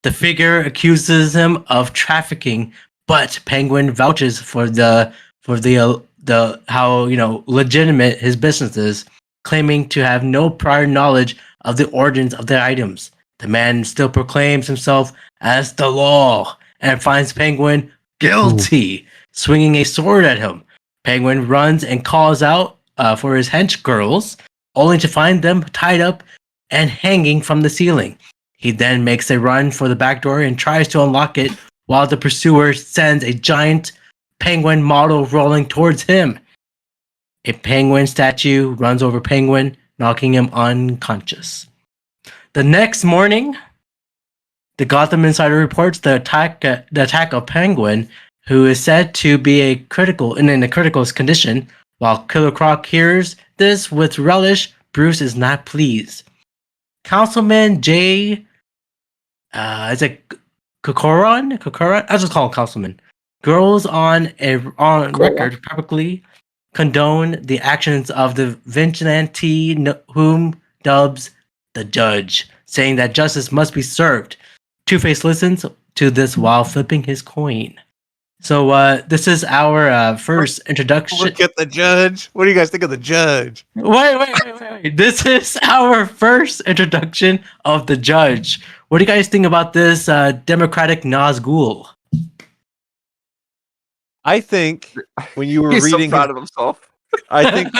The figure accuses him of trafficking, but Penguin vouches for the how legitimate his business is, claiming to have no prior knowledge of the origins of the items. The man still proclaims himself as the law and finds Penguin guilty, swinging a sword at him. Penguin runs and calls out for his hench girls, only to find them tied up and hanging from the ceiling. He then makes a run for the back door and tries to unlock it while the pursuer sends a giant penguin model rolling towards him. A penguin statue runs over Penguin, knocking him unconscious. The next morning, the Gotham Insider reports the attack of Penguin, who is said to be in a critical condition. While Killer Croc hears this with relish, Bruce is not pleased. Councilman J. Is it Kokoron? I'll just call him Councilman. Goes on record publicly condone the actions of the vigilante whom dubs the judge, saying that justice must be served. Two-Face listens to this while flipping his coin. So this is our first introduction. Look at the judge. What do you guys think of the judge? Wait. This is our first introduction of the judge. What do you guys think about this Democratic Nazgul? I think when you were He's reading so proud of himself. I think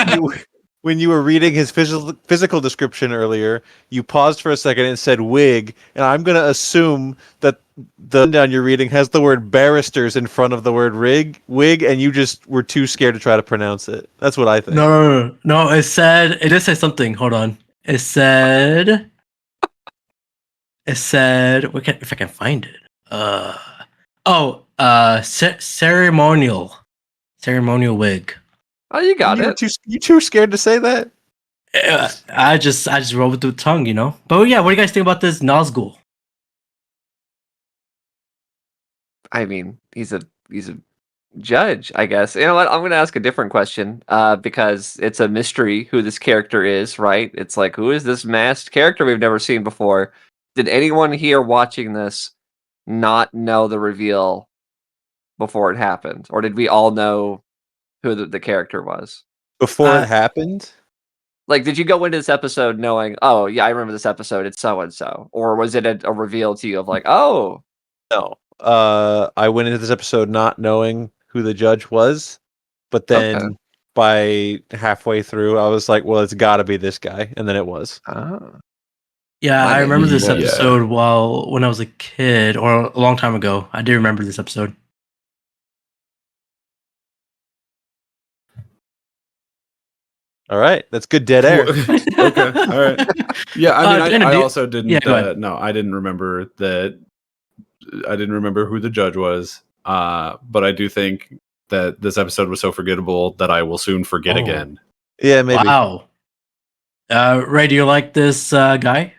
when you were reading his physical description earlier, you paused for a second and said wig, and I'm going to assume that the rundown you're reading has the word barristers in front of the word wig, and you just were too scared to try to pronounce it. That's what I think. No. It did say something. Hold on. It said, if I can find it. Ceremonial wig. Oh, you got it. You too scared to say that? I just rolled with the tongue, But yeah, what do you guys think about this Nazgul? I mean, he's a judge, I guess. You know what? I'm going to ask a different question because it's a mystery who this character is, right? It's like, who is this masked character we've never seen before? Did anyone here watching this not know the reveal before it happened? Or did we all know who the character was? Before it happened? Like, did you go into this episode knowing, oh, yeah, I remember this episode, it's so-and-so? Or was it a reveal to you of like, oh... No. I went into this episode not knowing who the judge was, but then by halfway through, I was like, well, it's got to be this guy. And then it was. Yeah, I remember this Yeah. episode when I was a kid, or a long time ago. I do remember this episode. Oh, All right, that's good dead air. Okay, all right. Yeah, I mean, I also didn't. go ahead. No, I didn't remember that. I didn't remember who the judge was. But I do think that this episode was so forgettable that I will soon forget again. Yeah, maybe. Wow. Ray, do you like this guy?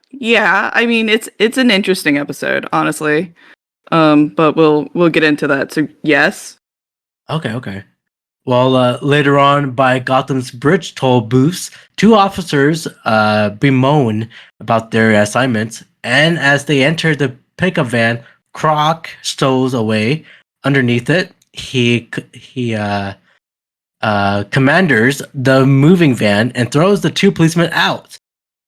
Yeah, I mean it's an interesting episode, honestly. But we'll get into that. So yes. Okay. Later on, by Gotham's bridge toll booths, two officers bemoan about their assignments, and as they enter the pickup van, Croc stows away. Underneath it, he commanders the moving van and throws the two policemen out.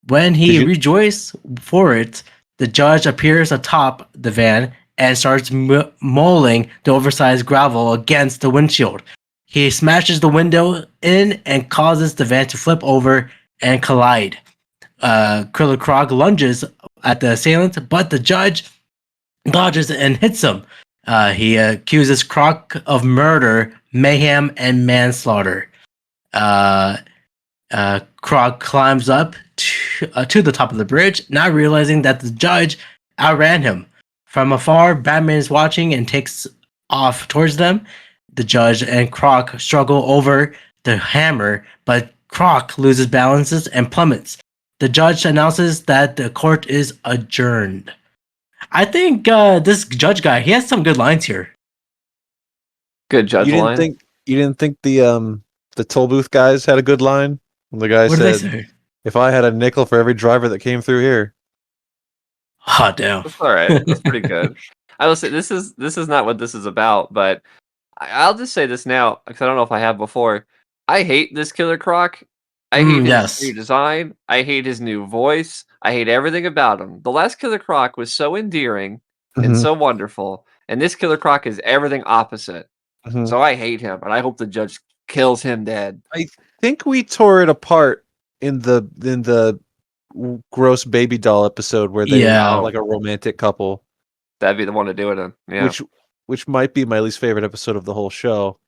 When he rejoices for it, the judge appears atop the van and starts mauling the oversized gravel against the windshield. He smashes the window in and causes the van to flip over and collide. Killer Croc lunges at the assailant, but the judge dodges and hits him. He accuses Croc of murder, mayhem, and manslaughter. Croc climbs up to the top of the bridge, not realizing that the judge outran him. From afar, Batman is watching and takes off towards them. The judge and Croc struggle over the hammer, but Croc loses balances and plummets. The judge announces that the court is adjourned. I think this judge guy, he has some good lines here. Good judge line. You didn't think the toll booth guys had a good line? When the guy What did they said, say? "If I had a nickel for every driver that came through here." Hot damn. That's all right. That's pretty good. I will say this is not what this is about, but I'll just say this now because I don't know if I have before. I hate this Killer Croc. I hate his new design. I hate his new voice. I hate everything about him. The last Killer Croc was so endearing and so wonderful, and this Killer Croc is everything opposite. So I hate him, and I hope the judge kills him dead. I think we tore it apart in the gross baby doll episode where they were like a romantic couple. That'd be the one to do it in. Yeah. Which might be my least favorite episode of the whole show.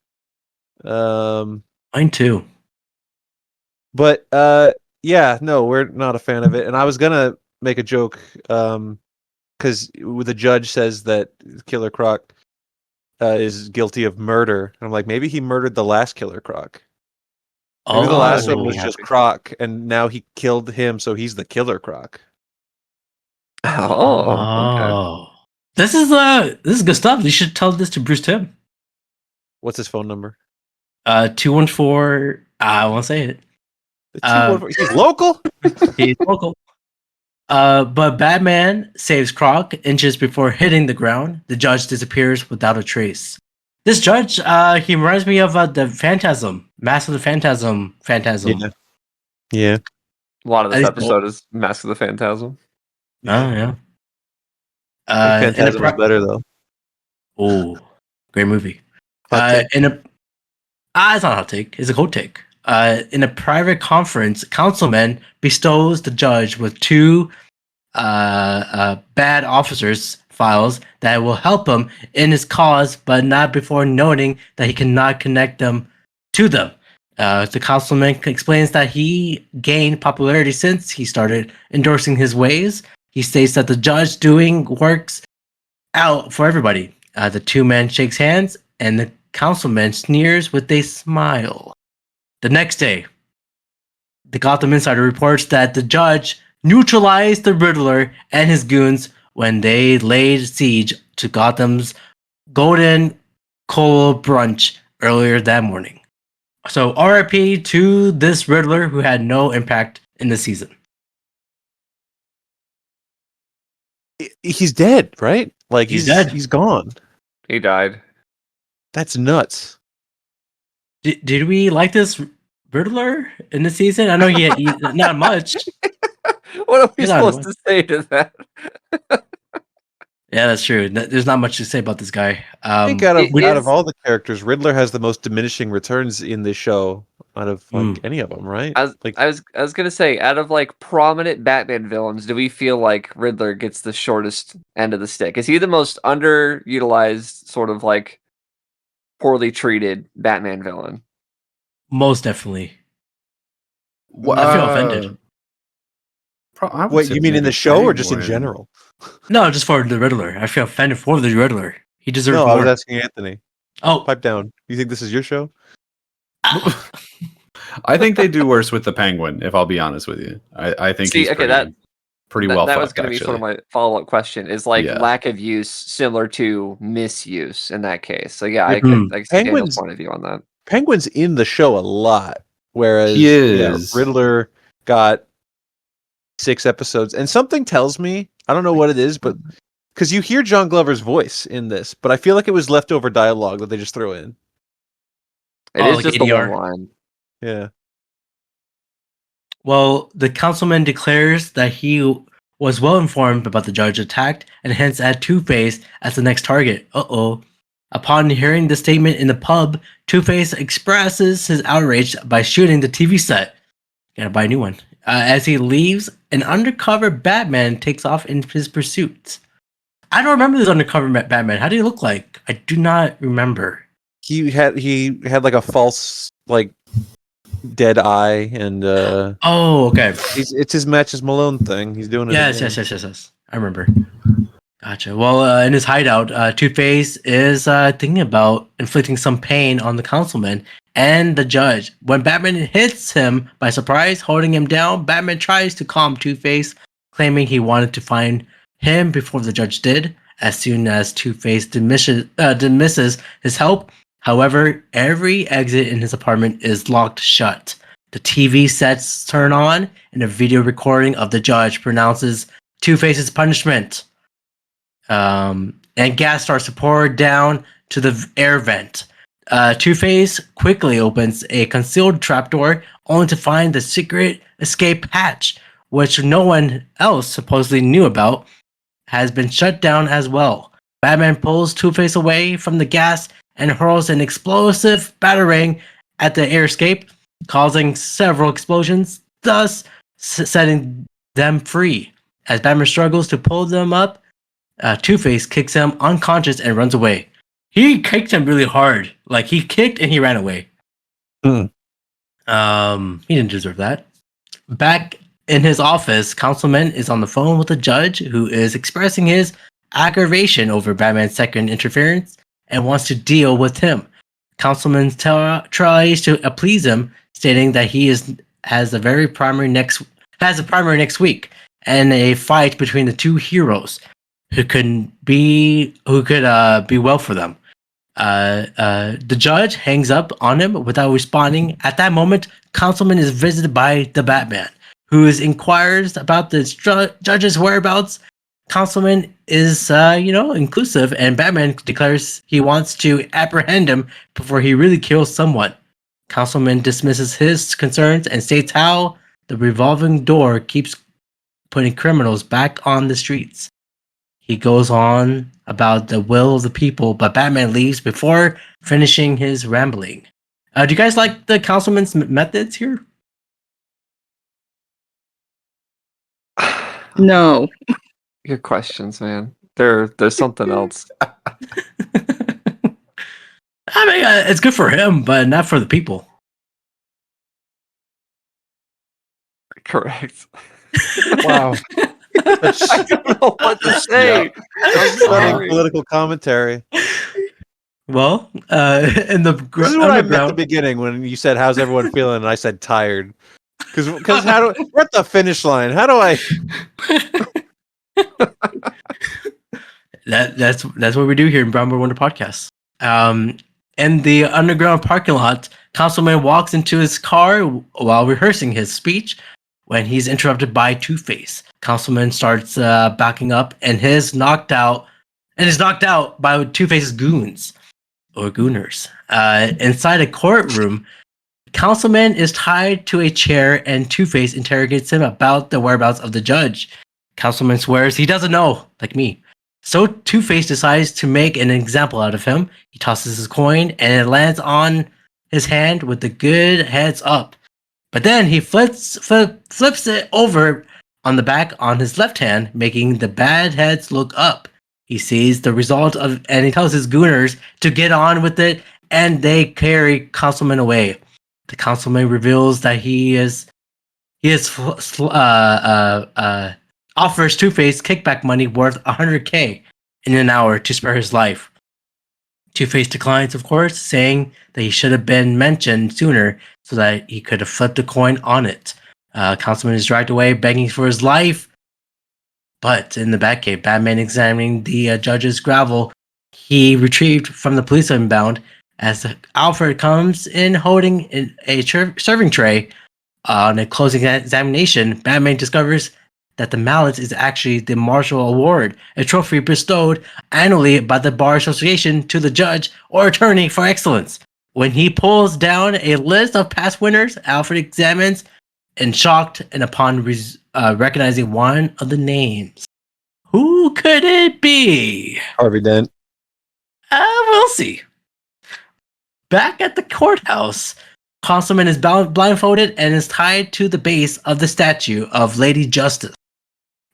Mine too. But yeah, no, we're not a fan of it. And I was gonna make a joke because the judge says that Killer Croc is guilty of murder. And I'm like, maybe he murdered the last Killer Croc. Maybe the last one was just Croc, and now he killed him, so he's the Killer Croc. Okay. This is good stuff. You should tell this to Bruce Timm. What's his phone number? 214. I won't say it. He's local. He's local. But Batman saves Croc inches before hitting the ground. The judge disappears without a trace. This judge, he reminds me of the Phantasm, Mask of the Phantasm. Yeah. A lot of this episode is Mask of the Phantasm. Oh yeah. Phantasm is better though. Oh, great movie. Hot take. It's not a hot take. It's a cold take. In a private conference, councilman bestows the judge with two bad officers' files that will help him in his cause, but not before noting that he cannot connect them to them. The councilman explains that he gained popularity since he started endorsing his ways. He states that the judge doing works out for everybody. The two men shakes hands, and the councilman sneers with a smile. The next day, the Gotham Insider reports that the judge neutralized the Riddler and his goons when they laid siege to Gotham's Golden Coal brunch earlier that morning. So RIP to this Riddler who had no impact in the season. He's dead, right? Like He's dead. He's gone. He died. That's nuts. Did we like this Riddler in the season? I know he not much. What are we supposed to say to that? Yeah, that's true. There's not much to say about this guy. I think out of all the characters, Riddler has the most diminishing returns in this show out of any of them, right? I was gonna say, out of like prominent Batman villains, do we feel like Riddler gets the shortest end of the stick? Is he the most underutilized, sort of like poorly treated Batman villain? Most definitely. I feel offended. Wait, you mean in the show or just in general? No, just for the Riddler. I feel offended for the Riddler. He deserves more. I was asking Anthony. Oh, pipe down. You think this is your show? I think they do worse with the Penguin. If I'll be honest with you, I think he's pretty well. That was going to be sort of my follow-up question. Is like lack of use similar to misuse in that case? So yeah, I can see Daniel's point of view on that. Penguin's in the show a lot, whereas He is. Riddler got 6 episodes. And something tells me, I don't know what it is, but because you hear John Glover's voice in this, but I feel like it was leftover dialogue that they just threw in. It Oh, is like just the ADR. one line. Yeah. Well, the councilman declares that he was well informed about the judge attack and hints at Two-Face as the next target. Upon hearing the statement in the pub, Two-Face expresses his outrage by shooting the TV set. Gotta buy a new one. As he leaves, an undercover Batman takes off in his pursuit. I don't remember this undercover Batman. How did he look like? I do not remember. He had like a false like dead eye, and Oh, okay. it's his Matches Malone thing. He's doing it. Yes. I remember. Gotcha. Well, in his hideout, Two-Face is thinking about inflicting some pain on the councilman and the judge. When Batman hits him by surprise, holding him down, Batman tries to calm Two-Face, claiming he wanted to find him before the judge did. As soon as Two-Face dismisses his help, however, every exit in his apartment is locked shut. The TV sets turn on, and a video recording of the judge pronounces Two-Face's punishment. And gas starts to pour down to the air vent. Two-Face quickly opens a concealed trapdoor, only to find the secret escape hatch, which no one else supposedly knew about, has been shut down as well. Batman pulls Two-Face away from the gas and hurls an explosive batarang at the air escape, causing several explosions, thus setting them free. As Batman struggles to pull them up, Two-Face kicks him unconscious and runs away. He kicked him really hard. Like, he kicked and he ran away. He didn't deserve that. Back in his office, Councilman is on the phone with the judge, who is expressing his aggravation over Batman's second interference and wants to deal with him. Councilman tries to appease him, stating that he has a primary next week and a fight between the two heroes who could be well for them. The judge hangs up on him without responding. At that moment, Councilman is visited by the Batman, who inquires about the judge's whereabouts. Councilman is, inclusive, and Batman declares he wants to apprehend him before he really kills someone. Councilman dismisses his concerns and states how the revolving door keeps putting criminals back on the streets. He goes on about the will of the people, but Batman leaves before finishing his rambling. Do you guys like the councilman's methods here? No. Good questions, man. There's something else. I mean, it's good for him, but not for the people. Correct. Wow. I don't know what to say. I'm Stunning sorry. political commentary. Well, in the This is what I meant at the underground, beginning when you said, "How's everyone feeling?" and I said, "Tired." Because we're at the finish line. How do I? that's what we do here in Brownboywonders podcast. In the underground parking lot, Councilman walks into his car while rehearsing his speech when he's interrupted by Two-Face. Councilman starts backing up and is knocked out by Two-Face's goons or gooners. Inside a courtroom, Councilman is tied to a chair and Two-Face interrogates him about the whereabouts of the judge. Councilman swears he doesn't know, like me. So Two-Face decides to make an example out of him. He tosses his coin and it lands on his hand with the good heads up. But then he flips it over on the back on his left hand, making the bad heads look up. He sees the result and he tells his gooners to get on with it, and they carry Councilman away. The Councilman reveals that he offers Two-Face kickback money worth $100K in an hour to spare his life. Two-Face declines, of course, saying that he should have been mentioned sooner so that he could have flipped a coin on it. Councilman is dragged away, begging for his life. But in the Batcave, Batman examining the judge's gravel he retrieved from the police inbound As Alfred comes in holding a serving tray on a closing examination, Batman discovers that the mallet is actually the Marshall Award, a trophy bestowed annually by the Bar Association to the judge or attorney for excellence. When he pulls down a list of past winners, Alfred examines and shocked, and upon recognizing one of the names. Who could it be? Harvey Dent. We'll see. Back at the courthouse, Constantine is blindfolded and is tied to the base of the statue of Lady Justice.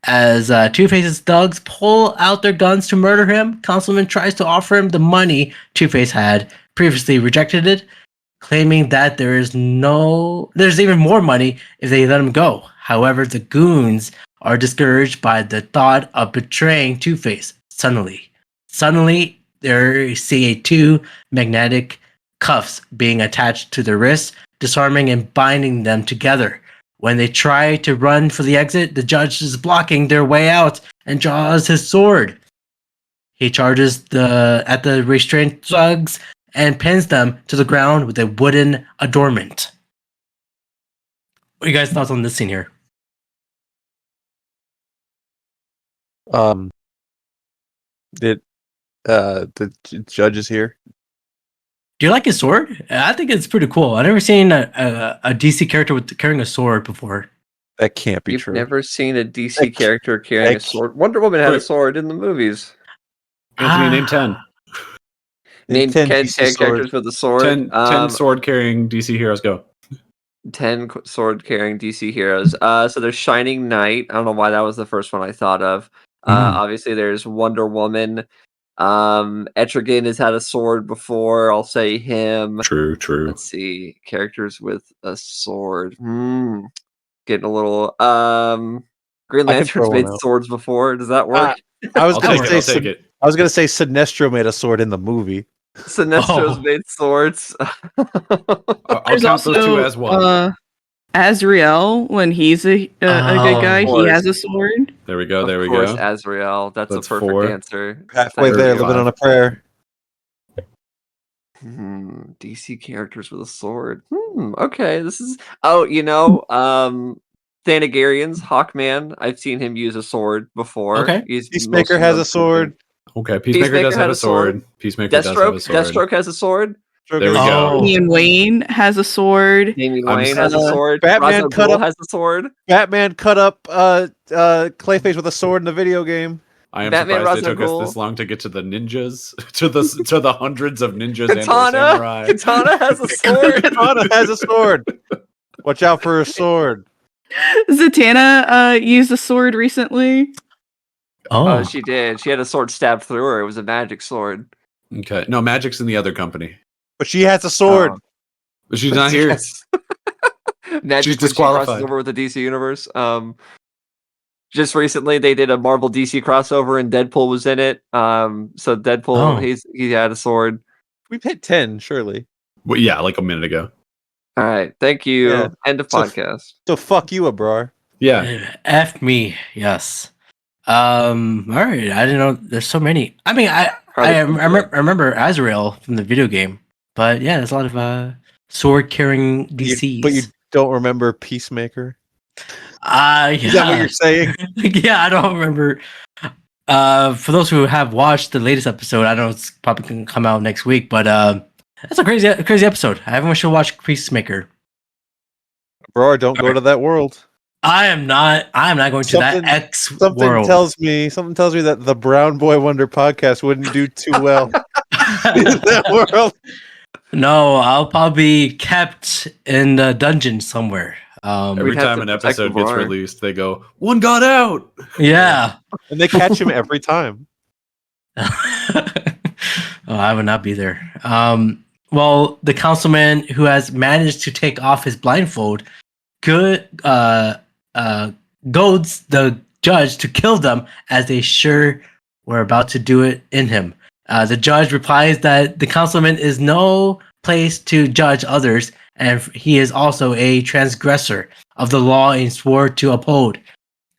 As Two-Face's thugs pull out their guns to murder him, Constantine tries to offer him the money Two-Face had previously rejected it, claiming that there's even more money if they let him go. However, the goons are discouraged by the thought of betraying Two-Face. Suddenly, they see two magnetic cuffs being attached to their wrists, disarming and binding them together. When they try to run for the exit, the judge is blocking their way out and draws his sword. He charges at the restrained thugs and pins them to the ground with a wooden adornment. What are you guys' thoughts on this scene here? The judge is here. Do you like his sword? I think it's pretty cool. I've never seen a DC character carrying a sword before. That can't be You've true. never seen a DC character carrying a sword. Wonder Woman had a sword in the movies. Anthony, name 10. Name 10 DC characters with a sword. 10 sword-carrying DC heroes, go. 10 sword-carrying DC heroes. So there's Shining Knight. I don't know why that was the first one I thought of. Obviously, there's Wonder Woman. Etrigan has had a sword before. I'll say him. True. Let's see. Characters with a sword. Getting a little... Green Lantern's made swords before. Does that work? I was I'll going to take it. I was gonna say Sinestro made a sword in the movie. Sinestro's made swords. I'll There's count those two as one. Azrael, when he's a good guy, he has a sword. There we go. Of course, Azrael. That's That's a perfect 4. answer. Halfway there, living on a prayer. DC characters with a sword. Okay, this is... Thanagarian's Hawkman. I've seen him use a sword before. Okay. Peacemaker has a sword. Okay, Peacemaker does have a sword. Peacemaker does have a sword. Deathstroke has a sword. There we go. Damian Wayne has a sword. Damian Wayne has a sword. Batman Ra's al Ghul has a sword. Batman cut up Clayface with a sword in the video game. I am Batman, surprised it Ra's took al Ghul. us this long to get to the ninjas, to the hundreds of ninjas and Katana. samurai. Katana has a sword. Katana has a sword. Watch out for a sword. Zatanna used a sword recently. Oh, She did. She had a sword stabbed through her. It was a magic sword. Okay, no, Magic's in the other company. But she has a sword. But she's not here. Magic She's when she disqualified. crosses over with the DC universe. Just recently they did a Marvel DC crossover and Deadpool was in it. So Deadpool, he had a sword. We've hit 10, surely. Well, yeah, like a minute ago. All right, thank you. Yeah. End of podcast. So fuck you, Abrar. Yeah. F me, yes. All right. I didn't know there's so many. I mean, I remember Azrael from the video game, but yeah, there's a lot of sword carrying DCs. But you don't remember Peacemaker? Yeah. Is that what you're saying? Yeah, I don't remember. For those who have watched the latest episode, I know it's probably going to come out next week, but that's a crazy episode. Everyone should watch Peacemaker. Abrar, don't go to that world. I am not going to that X world. Something tells me that the Brown Boy Wonder podcast wouldn't do too well in that world. No, I'll probably be kept in the dungeon somewhere. Every have time to an protect episode the gets bar. released, they go, "One got out." Yeah. And they catch him every time. I would not be there. Well, the councilman who has managed to take off his blindfold goads the judge to kill them as they sure were about to do it in him. The judge replies that the councilman is no place to judge others, and he is also a transgressor of the law and swore to uphold.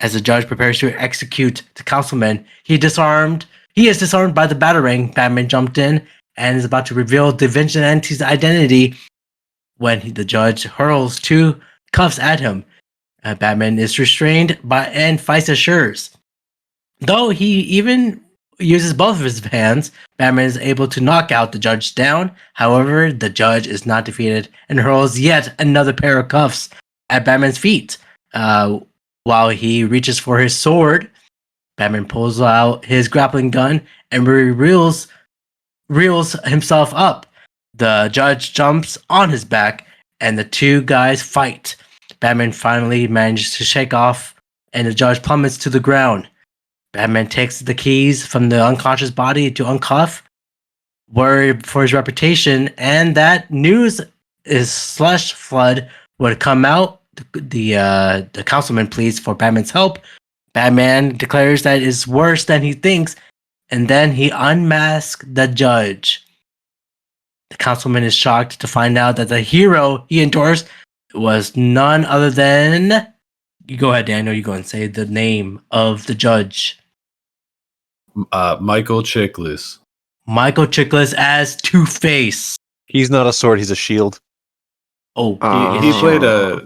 As the judge prepares to execute the councilman, he is disarmed by the batarang. Batman jumped in and is about to reveal the vigilante's identity when the judge hurls 2 cuffs at him. Batman is restrained and fights assures. Though he even uses both of his hands, Batman is able to knock out the judge down. However, the judge is not defeated and hurls yet another pair of cuffs at Batman's feet. While he reaches for his sword, Batman pulls out his grappling gun and reels himself up. The judge jumps on his back and the 2 guys fight. Batman finally manages to shake off and the judge plummets to the ground. Batman takes the keys from the unconscious body to uncuff, worried for his reputation, and that news is slush flood would come out. The councilman pleads for Batman's help. Batman declares that it's worse than he thinks, and then he unmasks the judge. The councilman is shocked to find out that the hero he endorsed was none other than... You go ahead, Daniel. You go and say the name of the judge. Michael Chiklis. Michael Chiklis as Two-Face. He's not a sword, he's a shield. Oh,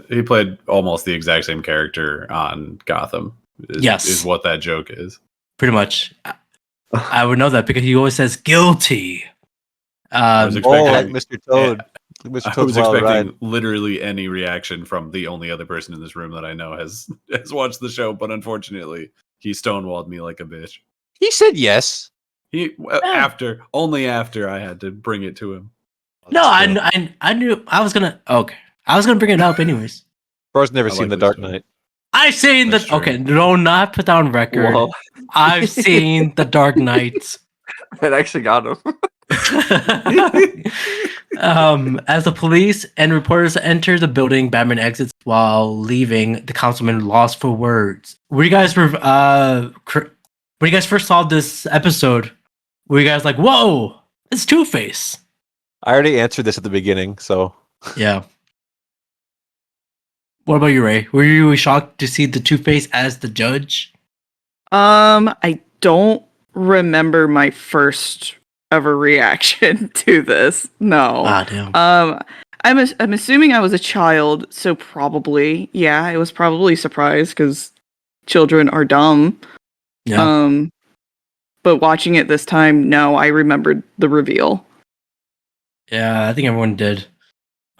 He played almost the exact same character on Gotham. Is what that joke is. Pretty much. I would know that because he always says guilty. I was expecting, like Mr. Toad. Mr. I Toad's was Wild expecting Ride. literally any reaction from the only other person in this room that I know has watched the show, but unfortunately, he stonewalled me like a bitch. He said yes. Only after I had to bring it to him. No, I knew I was gonna. Okay, I was gonna bring it up anyways. Bro's never I seen like The this Dark show. Knight. I've seen That's the. true. Okay, do not put that on record. Whoa. I've seen The Dark Knight. It actually got him. As the police and reporters enter the building, Batman exits while leaving. The councilman lost for words. When you guys first saw this episode, were you guys like, "Whoa, it's Two-Face"? I already answered this at the beginning, so Yeah. What about you, Ray? Were you shocked to see the Two-Face as the judge? I don't remember my first ever reaction to this. No. Ah, damn. I'm assuming I was a child, so probably, yeah, I was probably surprised because children are dumb. Yeah. But watching it this time, no, I remembered the reveal. Yeah, I think everyone did.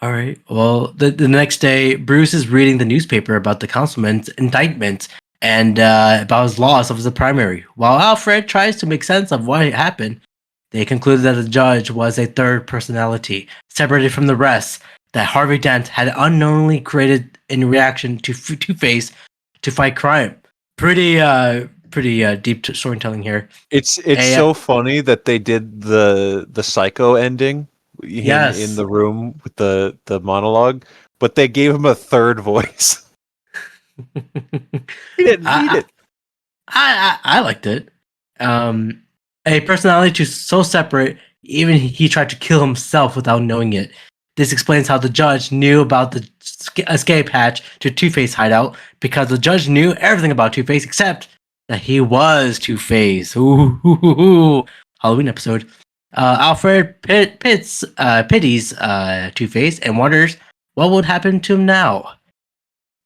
All right. Well, the next day, Bruce is reading the newspaper about the councilman's indictment and about his loss of the primary. While Alfred tries to make sense of what happened, they concluded that the judge was a third personality, separated from the rest, that Harvey Dent had unknowingly created in reaction to Two-Face to fight crime. Pretty deep storytelling here. it's so funny that they did the Psycho ending Yes. in the room with the monologue, but they gave him a third voice. He didn't need it. I liked it. A personality so separate, even he tried to kill himself without knowing it. This explains how the judge knew about the escape hatch to Two-Face hideout, because the judge knew everything about Two-Face except that he was Two-Face. Ooh, Halloween episode. Alfred pities Two-Face and wonders what would happen to him now.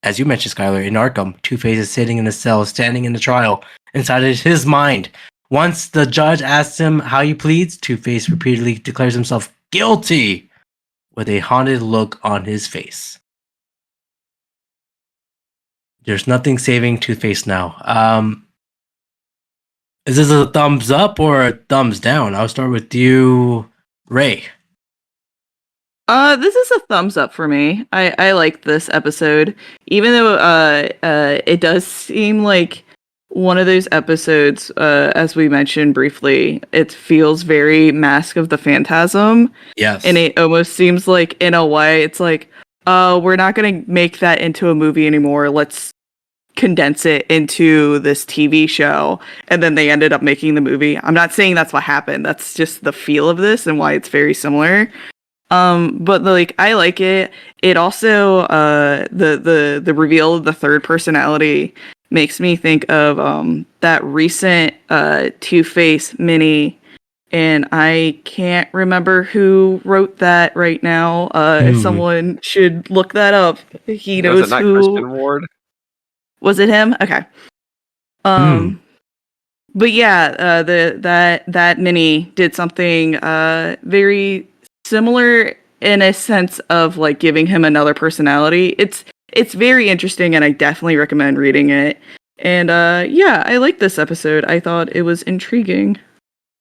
As you mentioned, Skyler, in Arkham, Two-Face is sitting in a cell, standing in the trial. Inside his mind, once the judge asks him how he pleads, Two-Face repeatedly declares himself guilty with a haunted look on his face. There's nothing saving Two-Face now. Is this a thumbs up or a thumbs down? I'll start with you, Ray. This is a thumbs up for me. I like this episode, even though it does seem like one of those episodes, as we mentioned briefly, it feels very Mask of the Phantasm. Yes. And it almost seems like, in a way, it's like, we're not going to make that into a movie anymore. Let's condense it into this TV show. And then they ended up making the movie. I'm not saying that's what happened. That's just the feel of this and why it's very similar. But like, I like it. It also, the reveal of the third personality makes me think of that recent Two-Face mini and I can't remember who wrote that right now. If someone should look that up, he Was knows it not who. Christian Ward? Was it him? Okay. But yeah, that mini did something very similar in a sense of like giving him another personality. It's very interesting, and I definitely recommend reading it. And yeah, I like this episode. I thought it was intriguing.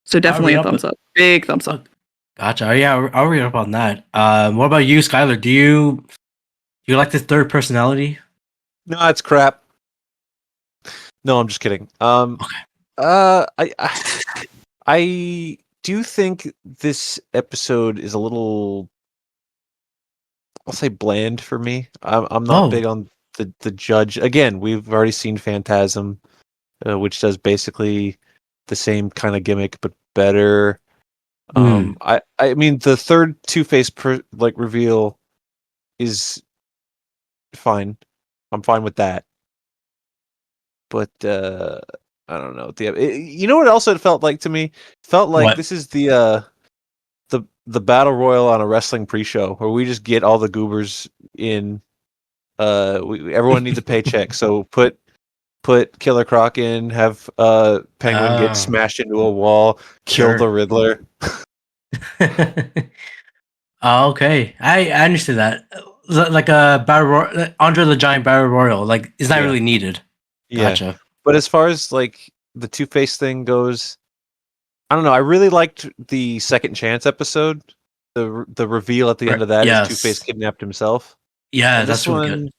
So definitely a thumbs up. Big thumbs up. Gotcha. Yeah, I'll read up on that. What about you, Skyler? Do you like this third personality? No, it's crap. No, I'm just kidding. I do think this episode is a little, I'll say, bland for me. I'm not big on the judge. Again, we've already seen Phantasm, which does basically the same kind of gimmick but better. I mean, the third Two-Face reveal is fine. I'm fine with that. But I don't know. You know what else it felt like to me? It felt like this is the battle royal on a wrestling pre-show where we just get all the goobers in. Everyone needs a paycheck, so put Killer Croc in, have Penguin get smashed into a wall, kill the Riddler. Okay, I understand that. Like a battle Andre the Giant battle royal, like it's not really needed. Gotcha. Yeah. But as far as like the Two-Face thing goes, I don't know. I really liked the Second Chance episode. The reveal at the end of that is Two-Face kidnapped himself. Yeah, and that's really good.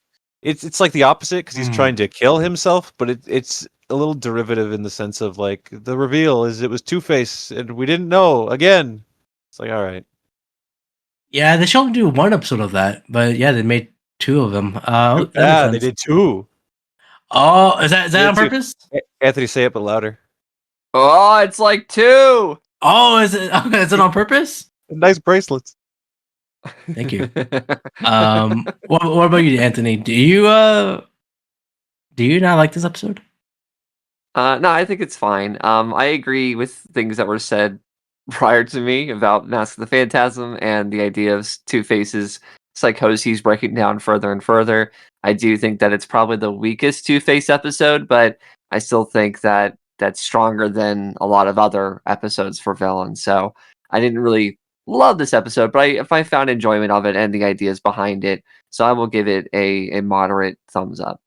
It's like the opposite because he's trying to kill himself, but it's a little derivative in the sense of like the reveal is it was Two-Face and we didn't know again. It's like, all right. Yeah, they should only do one episode of that, but yeah, they made two of them. They did two. Oh, is that on purpose? Anthony, say it but louder. Oh, it's like two. Oh, is it on purpose? Nice bracelets. Thank you. What about you, Anthony? Do you not like this episode? No, I think it's fine. I agree with things that were said prior to me about Mask of the Phantasm and the idea of Two-Face's psychoses breaking down further and further. I do think that it's probably the weakest Two-Face episode, but I still think that that's stronger than a lot of other episodes for villains. So I didn't really love this episode, but I found enjoyment of it and the ideas behind it. So I will give it a moderate thumbs up.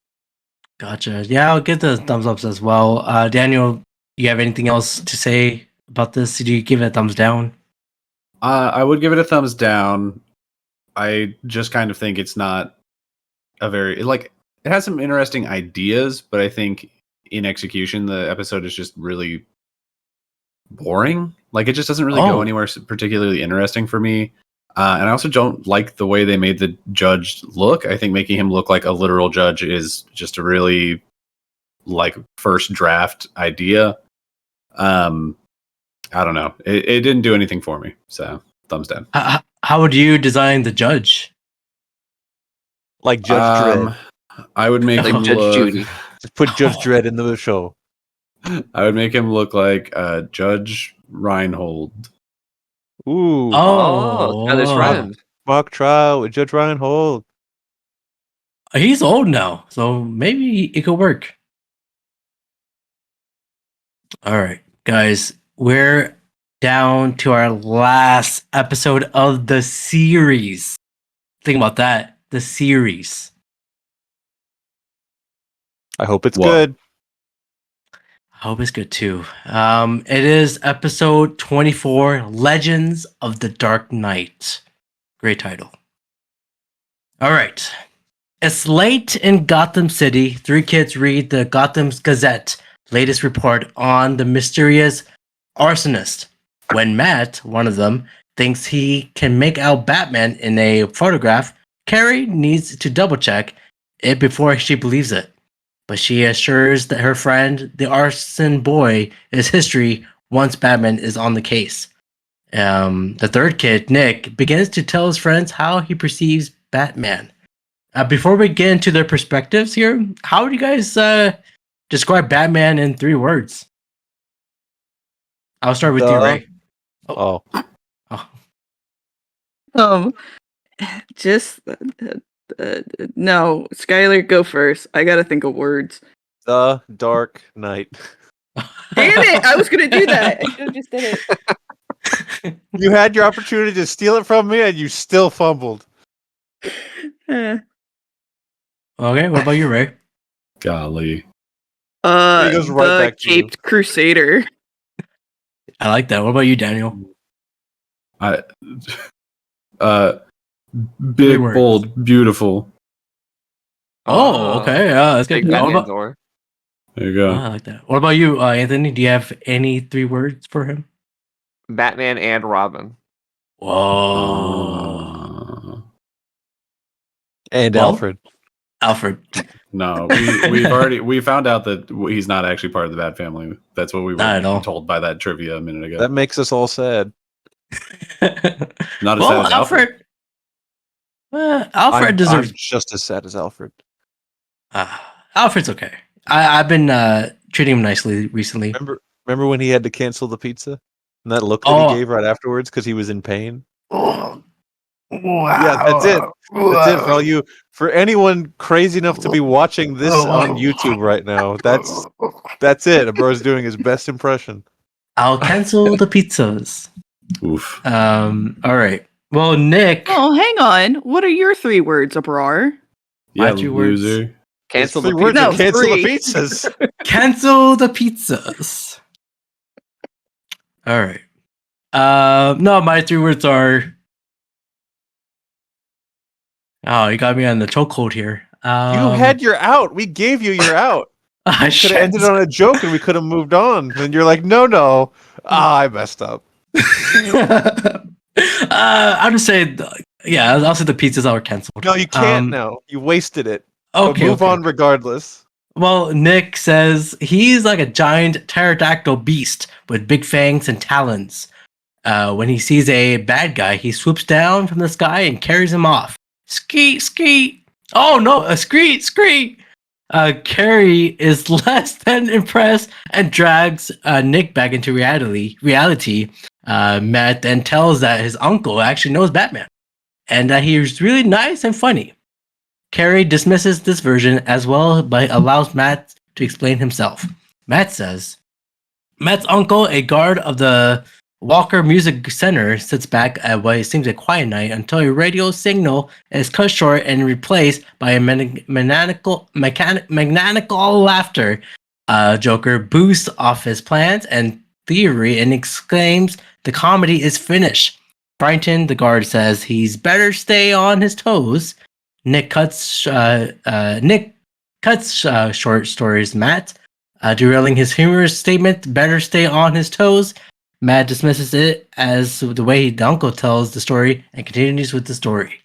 Gotcha. Yeah, I'll give the thumbs ups as well. Daniel, do you have anything else to say about this? Did you give it a thumbs down? I would give it a thumbs down. I just kind of think it's not a very it has some interesting ideas, but I think in execution the episode is just really boring. Like it just doesn't really go anywhere particularly interesting for me. And I also don't like the way they made the judge look. I think making him look like a literal judge is just a really like first draft idea. I don't know. It didn't do anything for me. So thumbs down. How would you design the judge? Like Judge Dredd. I would make him Judge look. Judy. Just put Judge Dredd in the show. I would make him look like Judge Reinhold. Ooh. Skyler's friend. Mock trial with Judge Reinhold. He's old now, so maybe it could work. All right, guys, we're down to our last episode of the series. Think about that, the series. I hope it's good. I hope it's good too. It is episode 24, Legends of the Dark Knight. Great title. All right. It's late in Gotham City. Three kids read the Gotham's Gazette latest report on the mysterious arsonist. When Matt, one of them, thinks he can make out Batman in a photograph, Carrie needs to double check it before she believes it. But she assures that her friend, the arson boy, is history once Batman is on the case. The third kid, Nick, begins to tell his friends how he perceives Batman. Before we get into their perspectives here, how would you guys describe Batman in 3 words? I'll start with you, Ray. Oh, Oh. Just no, Skyler, go first. I gotta think of words. The Dark Knight. Damn it! I was gonna do that. I should have just did it. You had your opportunity to steal it from me, and you still fumbled. Eh. Okay, what about you, Ray? Golly. He goes right The back to you. Caped Crusader. I like that. What about you, Daniel? I Three big, words. bold, beautiful. Oh, okay. Yeah, that's Big good. What Batman about, door. There you go. I like that. What about you, Anthony? Do you have any 3 words for him? Batman and Robin. Whoa. And Well, Alfred. Alfred. No, we found out that he's not actually part of the Bat family. That's what we Not at all. were told by that trivia a minute ago. That makes us all sad. Not as sad as Alfred. Alfred I'm deserves. just as sad as Alfred. Alfred's okay. I've been treating him nicely recently. Remember when he had to cancel the pizza? And that look that Oh. he gave right afterwards because he was in pain? Wow. Yeah, that's it. That's it for all you. For anyone crazy enough to be watching this on YouTube right now, that's it. Abrar's doing his best impression. I'll cancel the pizzas. Oof. All right. Well, Nick. Oh, hang on. What are your 3 words, Abrar? Yeah, My 3 words. loser. Cancel Three the words pizza. No, and cancel 3. the pizzas. Cancel the pizzas. All right. No, my 3 words are. Oh, you got me on the chokehold here. You had your out. We gave you your out. I Could have ended on a joke and we could have moved on. And you're like, no. I messed up. I'll just say, yeah, I'll say the pizzas are canceled. No, you can't now. You wasted it. Okay, But move okay. on regardless. Well, Nick says he's like a giant pterodactyl beast with big fangs and talons. When he sees a bad guy, he swoops down from the sky and carries him off. Skeet, skeet. Oh no, a screet, screet. Carrie is less than impressed and drags Nick back into reality. Matt then tells that his uncle actually knows Batman and that he's really nice and funny. Carrie dismisses this version as well, but allows Matt to explain himself. Matt says, Matt's uncle, a guard of the Walker Music Center, sits back at what seems a quiet night until a radio signal is cut short and replaced by a maniacal laughter. Joker boosts off his plans and theory and exclaims the comedy is finished. Brighton, the guard, says he's better stay on his toes. Nick cuts short stories Matt, derailing his humorous statement, better stay on his toes. Matt dismisses it as the way the uncle tells the story and continues with the story.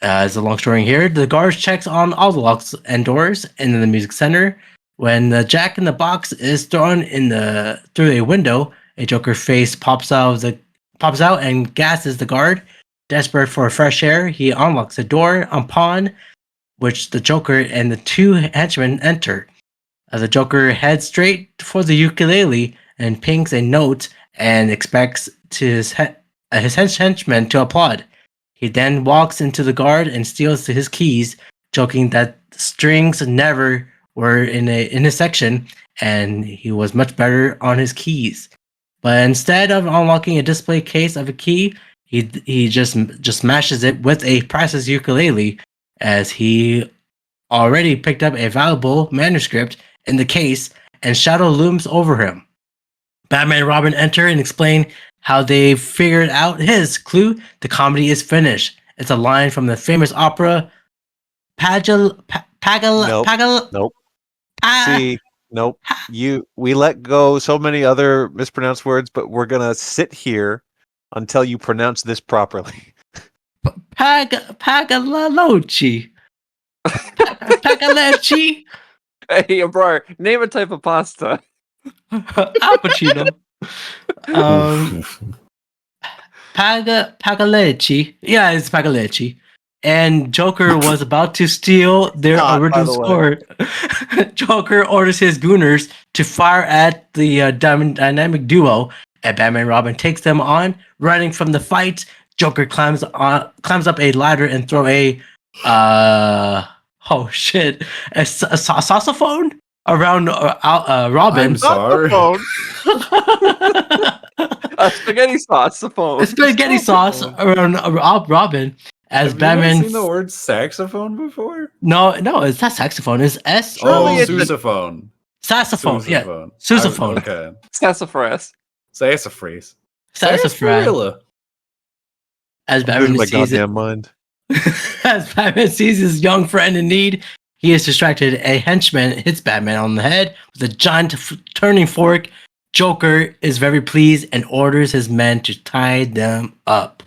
As a long story here, the guard checks on all the locks and doors in the music center. When the Jack in the Box is thrown through a window, a Joker face pops out and gasses the guard. Desperate for fresh air, he unlocks the door upon which the Joker and the 2 henchmen enter. The Joker heads straight for the ukulele and pings a note and expects his henchmen to applaud. He then walks into the guard and steals his keys, joking that strings never were in his section and he was much better on his keys. But instead of unlocking a display case of a key, he just smashes it with a priceless ukulele, as he already picked up a valuable manuscript in the case, and shadow looms over him. Batman and Robin enter and explain how they figured out his clue. The comedy is finished. It's a line from the famous opera Nope. See, nope. We let go so many other mispronounced words, but we're gonna sit here until you pronounce this properly. Pagalochi. Pagalechi. Hey, Abrar, name a type of pasta. Al Pacino. Pagalechi. Yeah, it's Pagalechi. And Joker was about to steal their original score. Joker orders his gooners to fire at the dynamic duo and Batman and Robin takes them on. Running from the fight, Joker climbs up a ladder and throw a saxophone around Robin. I'm sorry. A spaghetti sauce. A spaghetti sauce around Robin as Have Batman. you seen the word saxophone before? No, it's not saxophone. It's S. Surely it's sousaphone. Saxophone. Yeah, sousaphone. Okay. Sassafras. Sassafras. Sassafras. As Losing Batman my sees goddamn mind. as Batman sees his young friend in need, he is distracted. A henchman hits Batman on the head with a giant turning fork. Joker is very pleased and orders his men to tie them up.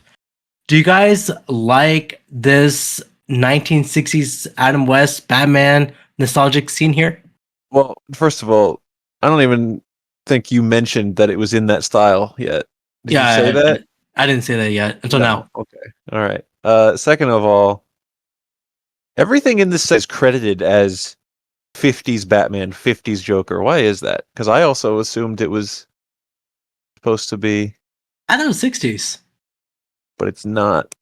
Do you guys like this 1960s Adam West Batman nostalgic scene here? Well, first of all, I don't even think you mentioned that it was in that style yet. Did you say that? I didn't say that yet until now. Okay. All right. Second of all, everything in this set is credited as 50s Batman, 50s Joker. Why is that? Because I also assumed it was supposed to be. I thought it was 60s. But it's not.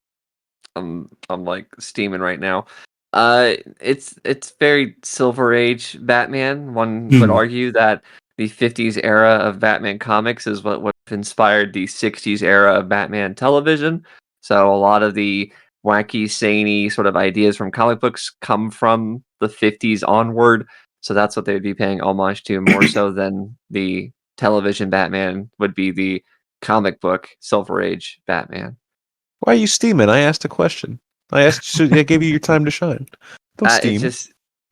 I'm like steaming right now. It's very Silver Age Batman. One would argue that the 50s era of Batman comics is what inspired the 60s era of Batman television. So a lot of the wacky, zany sort of ideas from comic books come from the 50s onward. So that's what they'd be paying homage to more so than the television Batman would be the comic book Silver Age Batman. Why are you steaming? I asked a question. I gave you your time to shine. Don't steam.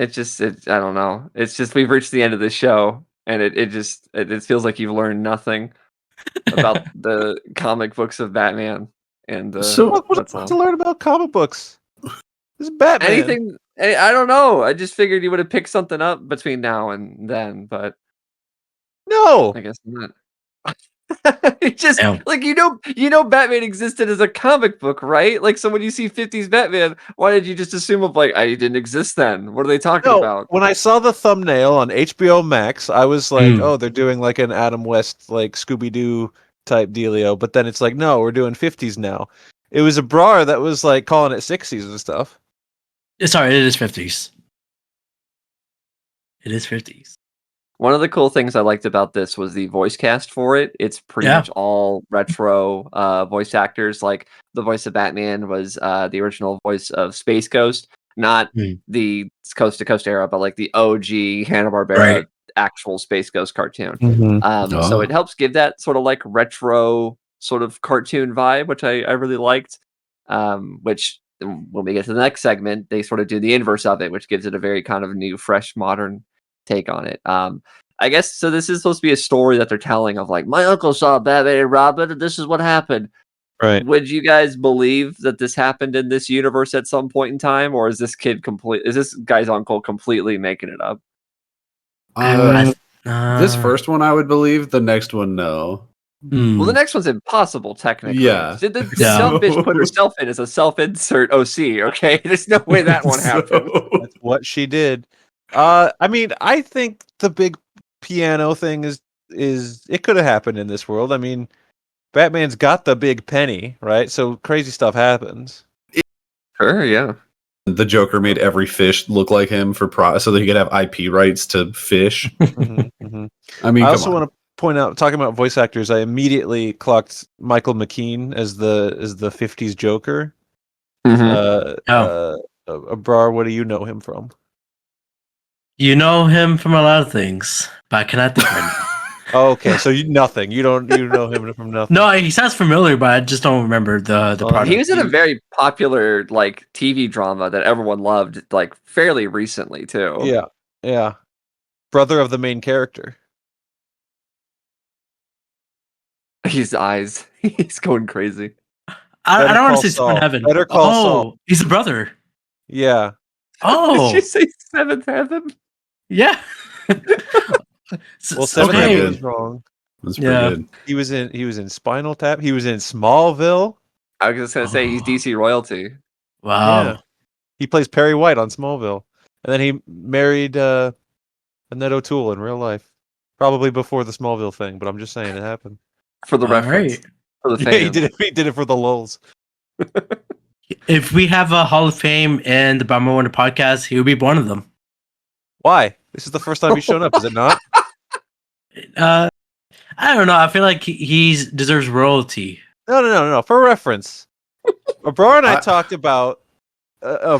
I don't know. It's just we've reached the end of the show, and it feels like you've learned nothing about the comic books of Batman. And so what's to learn about comic books? This is Batman. Anything? I don't know. I just figured you would have picked something up between now and then, but no, I guess not. It's just like you know Batman existed as a comic book, right? Like, so when you see 50s Batman, why did you just assume of like I didn't exist then? What are they talking about? When I saw the thumbnail on HBO Max, I was like, oh, they're doing like an Adam West like Scooby-Doo type dealio, but then it's like, no, we're doing 50s now. It was Abrar that was like calling it 60s and stuff. Sorry, it is 50s. It is 50s. One of the cool things I liked about this was the voice cast for it. It's pretty much all retro voice actors. Like the voice of Batman was the original voice of Space Ghost, not the Coast to Coast era, but like the OG Hanna-Barbera actual Space Ghost cartoon. So it helps give that sort of like retro sort of cartoon vibe, which I really liked. Which when we get to the next segment, they sort of do the inverse of it, which gives it a very kind of new, fresh, modern take on it. I guess so. This is supposed to be a story that they're telling of like my uncle saw Batman and Robin, and this is what happened. Right? Would you guys believe that this happened in this universe at some point in time, or is this guy's uncle completely making it up? This first one I would believe. The next one, no. Well, the next one's impossible, technically. Yeah. The dumb bitch put herself in as a self-insert OC, okay? There's no way that one happened. That's what she did. I mean, I think the big piano thing is it could have happened in this world. I mean, Batman's got the big penny, right? So crazy stuff happens. Sure, yeah. The Joker made every fish look like him so that he could have IP rights to fish. I mean, I also want to point out, talking about voice actors, I immediately clocked Michael McKean as the 50s Joker. Abrar, what do you know him from? You know him from a lot of things, but I cannot think right now. Oh, okay, so nothing. You know him from nothing. No, he sounds familiar, but I just don't remember the product. He was in a very popular like TV drama that everyone loved, like fairly recently too. Yeah. Brother of the main character. His eyes, he's going crazy. I don't want to say Seventh Heaven. Better Call Saul. He's a brother. Yeah. Oh, did you say Seventh Heaven? Yeah. Well, Seventh Heaven was wrong. That's pretty good. He was in Spinal Tap. He was in Smallville. I was just gonna say he's DC royalty. Wow. Yeah. He plays Perry White on Smallville, and then he married Annette O'Toole in real life. Probably before the Smallville thing, but I'm just saying it happened. for the All reference, right. for the Yeah, fans. he did it. He did it for the lulz. If we have a Hall of Fame in the Brownboy Wonder podcast, he would be one of them. Why? This is the first time he's shown up, is it not? Uh, I don't know. I feel like he deserves royalty. No. For reference, Abrar and I I- talked about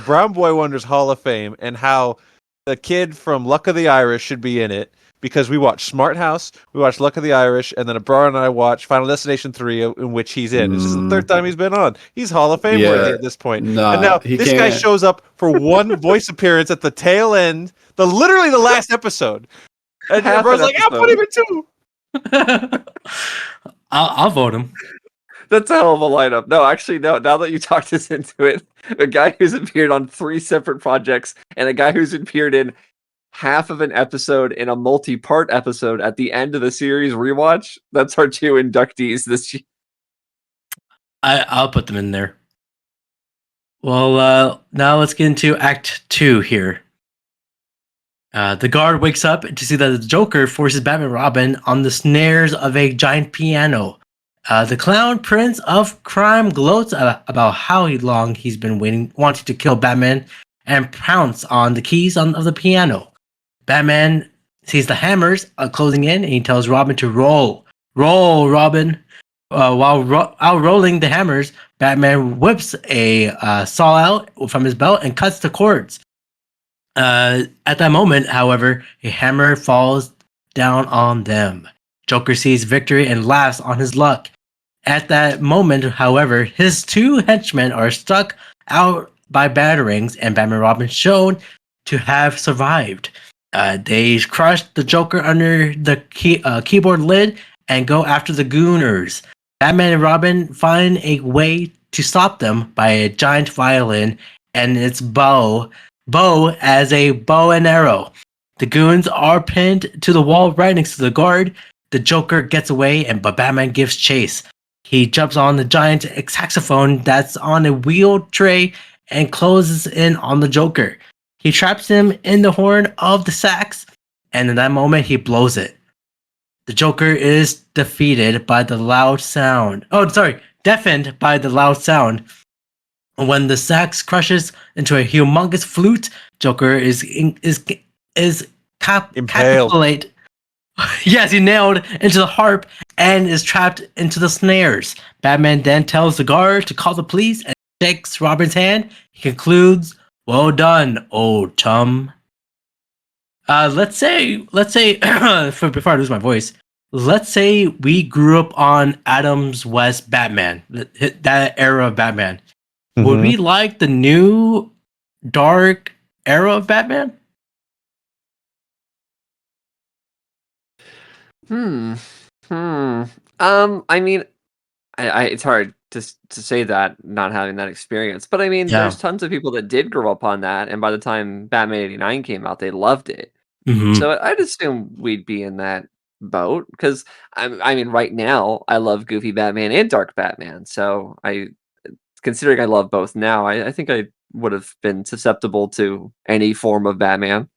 Brown Boy Wonders Hall of Fame and how the kid from Luck of the Irish should be in it because we watched Smart House, we watched Luck of the Irish, and then Abrar and I watched Final Destination 3, in which he's in. This is the third time he's been on. He's Hall of Fame worthy at this point. Nah, And now he this guy can't. shows up for one voice appearance at the tail end, literally the last episode. And Half Abrar's an like, I'll put him in too. I'll vote him. That's a hell of a lineup. No, actually, no. Now that you talked us into it, a guy who's appeared on 3 separate projects and a guy who's appeared in half of an episode in a multi-part episode at the end of the series rewatch. That's our 2 inductees this year. I'll put them in there. Well, now let's get into Act 2 here. The guard wakes up to see that the Joker forces Batman and Robin on the snares of a giant piano. The clown prince of crime gloats about how long he's been wanting to kill Batman and pounce on the keys of the piano. Batman sees the hammers closing in and he tells Robin to roll. Roll, Robin. While rolling the hammers, Batman whips a saw out from his belt and cuts the cords. At that moment, however, a hammer falls down on them. Joker sees victory and laughs on his luck. At that moment, however, his 2 henchmen are stuck out by batterings, and Batman and Robin shown to have survived. They crush the Joker under the keyboard lid and go after the Gooners. Batman and Robin find a way to stop them by a giant violin and its bow as a bow and arrow. The goons are pinned to the wall right next to the guard. The Joker gets away, but Batman gives chase. He jumps on the giant saxophone that's on a wheel tray and closes in on the Joker. He traps him in the horn of the sax, and in that moment, he blows it. The Joker is defeated by the loud sound. Deafened by the loud sound. When the sax crushes into a humongous flute, Joker is capitulate. Yes, he nailed into the harp and is trapped into the snares. Batman then tells the guard to call the police and shakes Robin's hand. He concludes, "Well done, old chum." Let's say before I lose my voice, let's say we grew up on Adams West Batman, that era of Batman. Would we like the new dark era of Batman? I mean, I it's hard to say that not having that experience, but I mean, Yeah. there's tons of people that did grow up on that, and by the time Batman '89 came out, they loved it. Mm-hmm. So I'd assume we'd be in that boat because I mean, right now I love Goofy Batman and Dark Batman. So considering I love both now, I think I would have been susceptible to any form of Batman.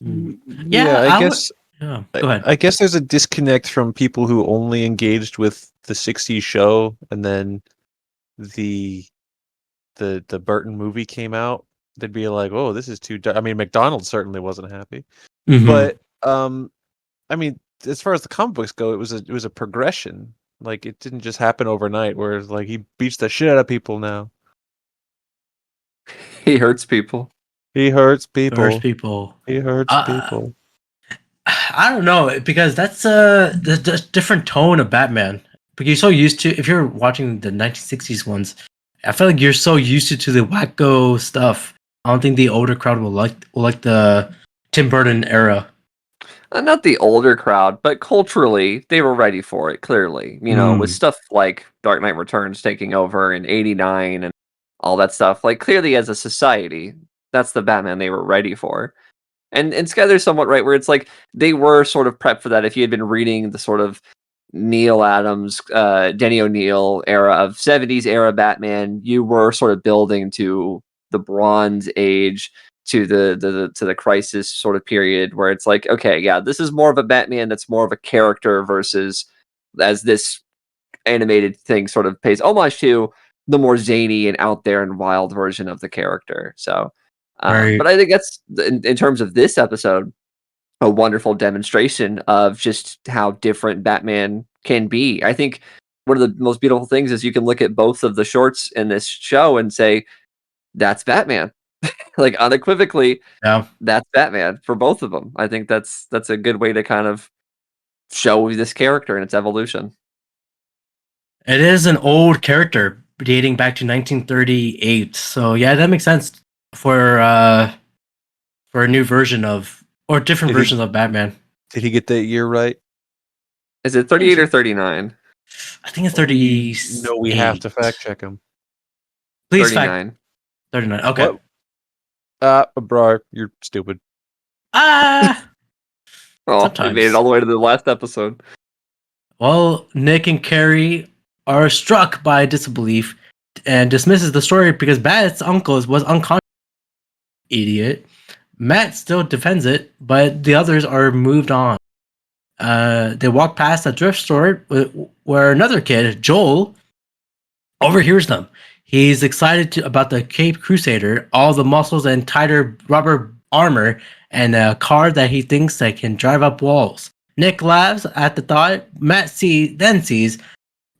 Yeah, I guess. Yeah, go ahead. I guess there's a disconnect from people who only engaged with the '60s show, and then the Burton movie came out. They'd be like, "Oh, this is too dark." I mean, McDonald certainly wasn't happy, Mhm. but I mean, as far as the comic books go, it was a progression. Like, it didn't just happen overnight. Whereas, like, he beats the shit out of people now. He hurts people. He hurts people. First people. He hurts people. I don't know, because that's the different tone of Batman. Because you're so used to, if you're watching the 1960s ones, I feel like you're so used to the wacko stuff. I don't think the older crowd will like the Tim Burton era. Not the older crowd, but culturally, they were ready for it, clearly. You know, with stuff like Dark Knight Returns taking over in '89 and all that stuff. Like, clearly, as a society, that's the Batman they were ready for. And Skyler's somewhat right, where it's like they were sort of prepped for that. If you had been reading the sort of Neil Adams, Denny O'Neil era of '70s era Batman, you were sort of building to the Bronze Age, to the Crisis sort of period, where it's like, okay, yeah, this is more of a Batman that's more of a character versus as this animated thing sort of pays homage to the more zany and out there and wild version of the character. So, Right. but I think that's in terms of this episode, a wonderful demonstration of just how different Batman can be. I think one of the most beautiful things is you can look at both of the shorts in this show and say, that's Batman. Like unequivocally, Yeah. that's Batman for both of them. I think that's a good way to kind of show this character and its evolution. It is an old character dating back to 1938. So yeah, that makes sense for a new version of or different Did he- versions of Batman. Did he get that year right? Is it 38 or 39? I think it's 30. No, we have to fact check him. Please fact 39. 39. Okay. What? Abrar, you're stupid. Ah. Oh, we made it all the way to the last episode. Well, Nick and Carrie are struck by disbelief and dismisses the story because Bat's uncle was unconscious. Idiot. Matt still defends it, but the others are moved on. They walk past a thrift store where another kid, Joel, overhears them. He's excited about the Cape Crusader, all the muscles and tighter rubber armor, and a car that he thinks that can drive up walls. Nick laughs at the thought. Matt then sees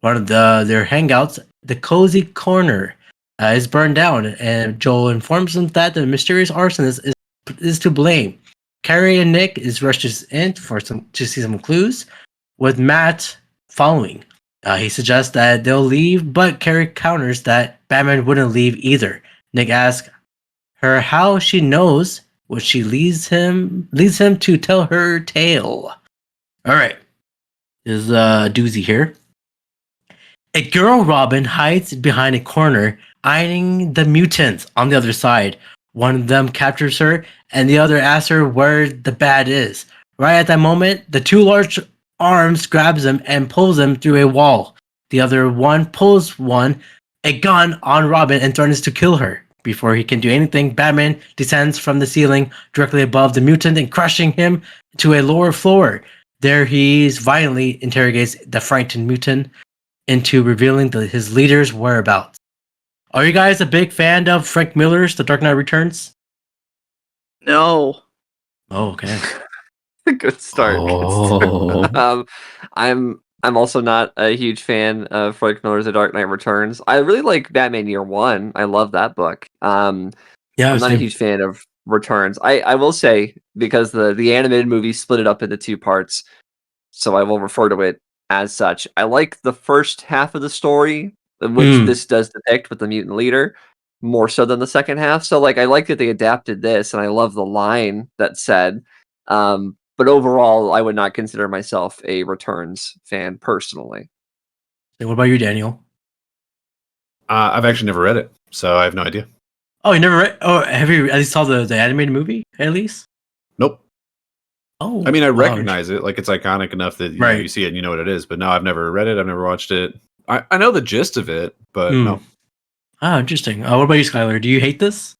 one of their hangouts, the cozy corner, is burned down, and Joel informs them that the mysterious arsonist is to blame. Carrie and Nick rushes in to see some clues, with Matt following. He suggests that they'll leave, but Carrie counters that Batman wouldn't leave either. Nick asks her how she knows, which she leads him to tell her tale. All right, there's a doozy here. A girl Robin hides behind a corner, eyeing the mutants on the other side. One of them captures her, and the other asks her where the bat is. Right at that moment, the two large arms grabs him and pulls him through a wall. The other one pulls a gun on Robin and threatens to kill her. Before he can do anything, Batman descends from the ceiling directly above the mutant and crushing him to a lower floor. There he violently interrogates the frightened mutant into revealing his leader's whereabouts. Are you guys a big fan of Frank Miller's The Dark Knight Returns? No. Oh, okay. Good start. Oh. Good start. I'm also not a huge fan of Frank Miller's The Dark Knight Returns. I really like Batman Year One. I love that book. Yeah, I'm not a huge fan of Returns. I will say, because the animated movie split it up into two parts, so I will refer to it as such. I like the first half of the story, which this does depict with the mutant leader, more so than the second half. So like I like that they adapted this, and I love the line that said, but overall I would not consider myself a Returns fan personally. What about you, Daniel? I've actually never read it, so I have no idea. Oh, you never read? Oh, have you at least saw the animated movie? At least? Nope. Oh, I mean, I wow. recognize it. Like, it's iconic enough that Right. you see it and you know what it is. But no, I've never read it. I've never watched it. I know the gist of it, but no. Oh, interesting. What about you, Skyler? Do you hate this?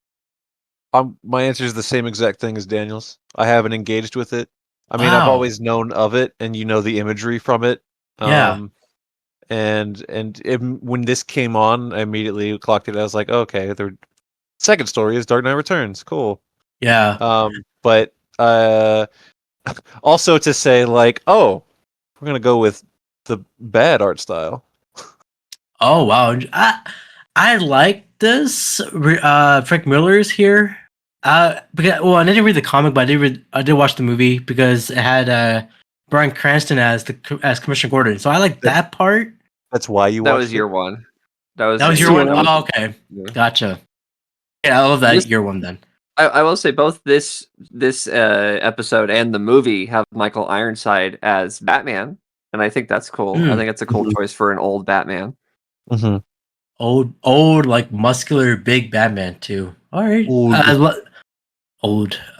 My answer is the same exact thing as Daniel's. I haven't engaged with it. I mean, I've Wow. always known of it, and you know the imagery from it. Yeah. When this came on, I immediately clocked it. I was like, okay, the second story is Dark Knight Returns. Cool. Yeah. But also to say like, oh, we're gonna go with the bad art style. Oh, wow. I like this. Frank Miller's here. Because, well, I didn't read the comic, but I did watch the movie because it had Bryan Cranston as Commissioner Gordon. So I like that part. That's why you That watched was it? Year One. That was Your one. one. Oh, okay. Yeah. Gotcha. Yeah, I love that This- year one then. I will say both this episode and the movie have Michael Ironside as Batman, and I think that's cool. I think it's a cool choice for an old Batman. Mm-hmm. Old, like muscular, big Batman too. All right. Old.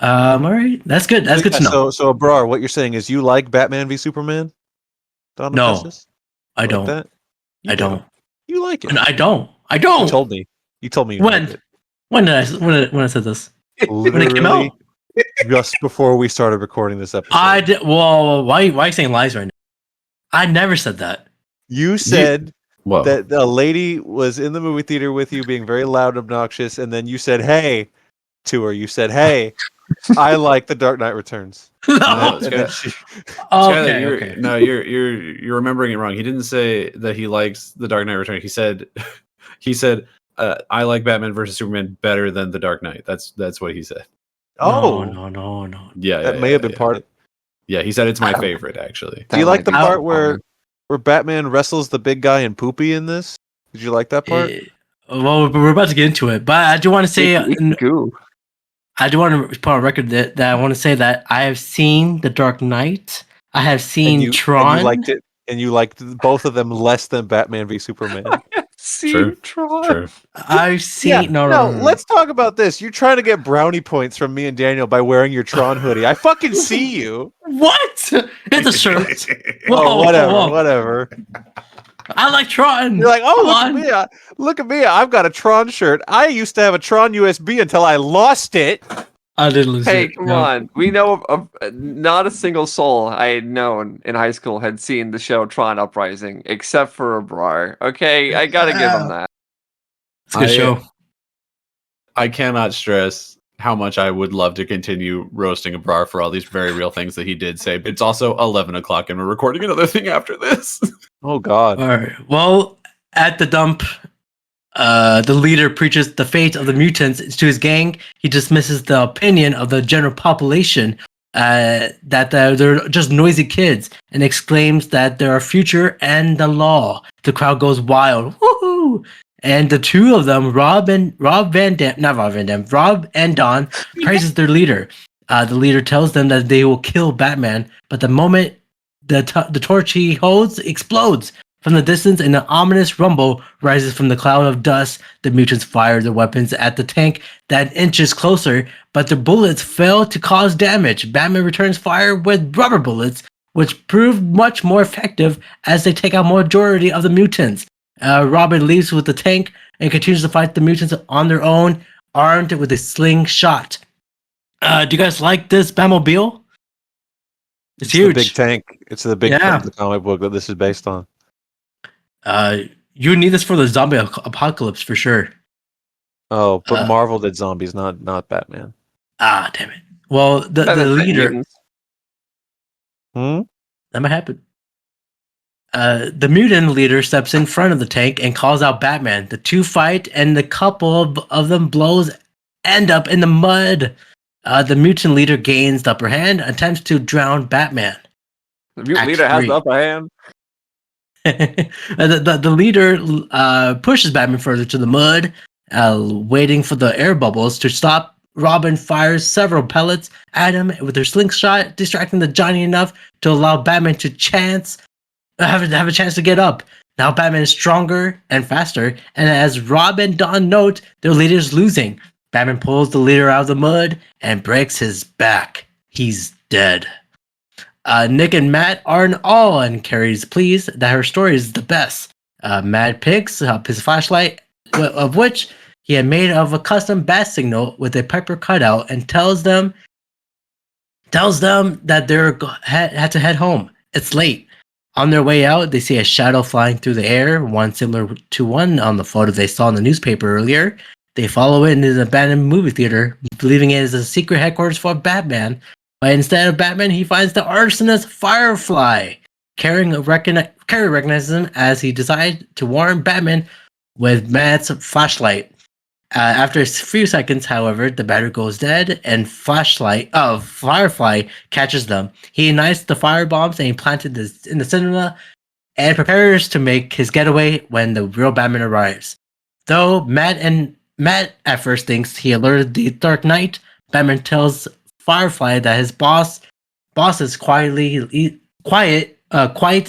All right. That's good. That's good to know. So Abrar, what you're saying is you like Batman v Superman? Dawn of No, Justice? I You like don't. that? You I do. don't. You like it? No, I don't. I You don't. told me. You told me. You When? liked it. When did I said this? When it came out? Just before we started recording this episode. I did. Well, why are you saying lies right now? I never said that. You said Whoa. that a lady was in the movie theater with you being very loud and obnoxious, and then you said, hey, to her. You said, hey, I like The Dark Knight Returns. No. And then she, Okay. You're remembering it wrong. He didn't say that he likes The Dark Knight Returns. He said I like Batman versus Superman better than The Dark Knight. That's what he said. No. Yeah, that may have been part of. Yeah, he said it's my favorite actually. Do you like the might be part common. where Batman wrestles the big guy in Poopy in this? Did you like that part? Well, we're about to get into it, but I do want to say, Goo. I do want to put on record that I want to say that I have seen The Dark Knight. I have seen Tron. And you liked it, and you liked both of them less than Batman v Superman. True. I've seen no. Let's talk about this. You're trying to get brownie points from me and Daniel by wearing your Tron hoodie. I fucking see you. What? It's a shirt. Whatever. I like Tron. You're like, oh, Come look on. at me. Look at me. I've got a Tron shirt. I used to have a Tron USB until I lost it. I didn't lose Hey, it. come No. on. We know of not a single soul I had known in high school had seen the show Tron Uprising, except for Abrar. Okay, I gotta give him that. It's a good show. I cannot stress how much I would love to continue roasting Abrar for all these very real things that he did say. But it's also 11 o'clock and we're recording another thing after this. Oh, God. All right. Well, at the dump, the leader preaches the fate of the mutants to his gang. He dismisses the opinion of the general population that they're just noisy kids and exclaims that there are future and the law. The crowd goes wild. Woohoo! And the two of them, Rob and Don, praises their leader. The leader tells them that they will kill Batman, but the moment the torch he holds explodes. From the distance, an ominous rumble rises from the cloud of dust. The mutants fire their weapons at the tank that inches closer, but the bullets fail to cause damage. Batman returns fire with rubber bullets, which prove much more effective as they take out majority of the mutants. Robin leaves with the tank and continues to fight the mutants on their own, armed with a slingshot. Do you guys like this Batmobile? It's huge. The big tank. It's the big Yeah. the comic book that this is based on. You need this for the zombie apocalypse for sure. Oh, but Marvel did zombies, not Batman. Ah, damn it. Well, the leader. That might happen. The mutant leader steps in front of the tank and calls out Batman. The two fight, and the couple of them blows end up in the mud. The mutant leader gains the upper hand, attempts to drown Batman. The mutant Act leader has three. the upper hand. The leader pushes Batman further to the mud, waiting for the air bubbles to stop. Robin fires several pellets at him with her slingshot, distracting the Johnny enough to allow Batman to have a chance to get up. Now Batman is stronger and faster, and as Rob and Don note, their leader is losing. Batman pulls the leader out of the mud and breaks his back. He's dead. Nick and Matt are in awe and Carrie's pleased that her story is the best. Matt picks up his flashlight, of which he had made of a custom bat signal with a Piper cutout, and tells them that they're had to head home. It's late. On their way out, they see a shadow flying through the air, one similar to one on the photo they saw in the newspaper earlier. They follow it into an abandoned movie theater, believing it is a secret headquarters for Batman. But instead of Batman, he finds the arsonist Firefly. Carrie recognizes him as he decides to warn Batman with Matt's flashlight. After a few seconds, however, the battery goes dead, and Firefly catches them. He ignites the firebombs and he planted this in the cinema and prepares to make his getaway when the real Batman arrives. Though Matt at first thinks he alerted the Dark Knight, Batman tells Firefly that his bosses quite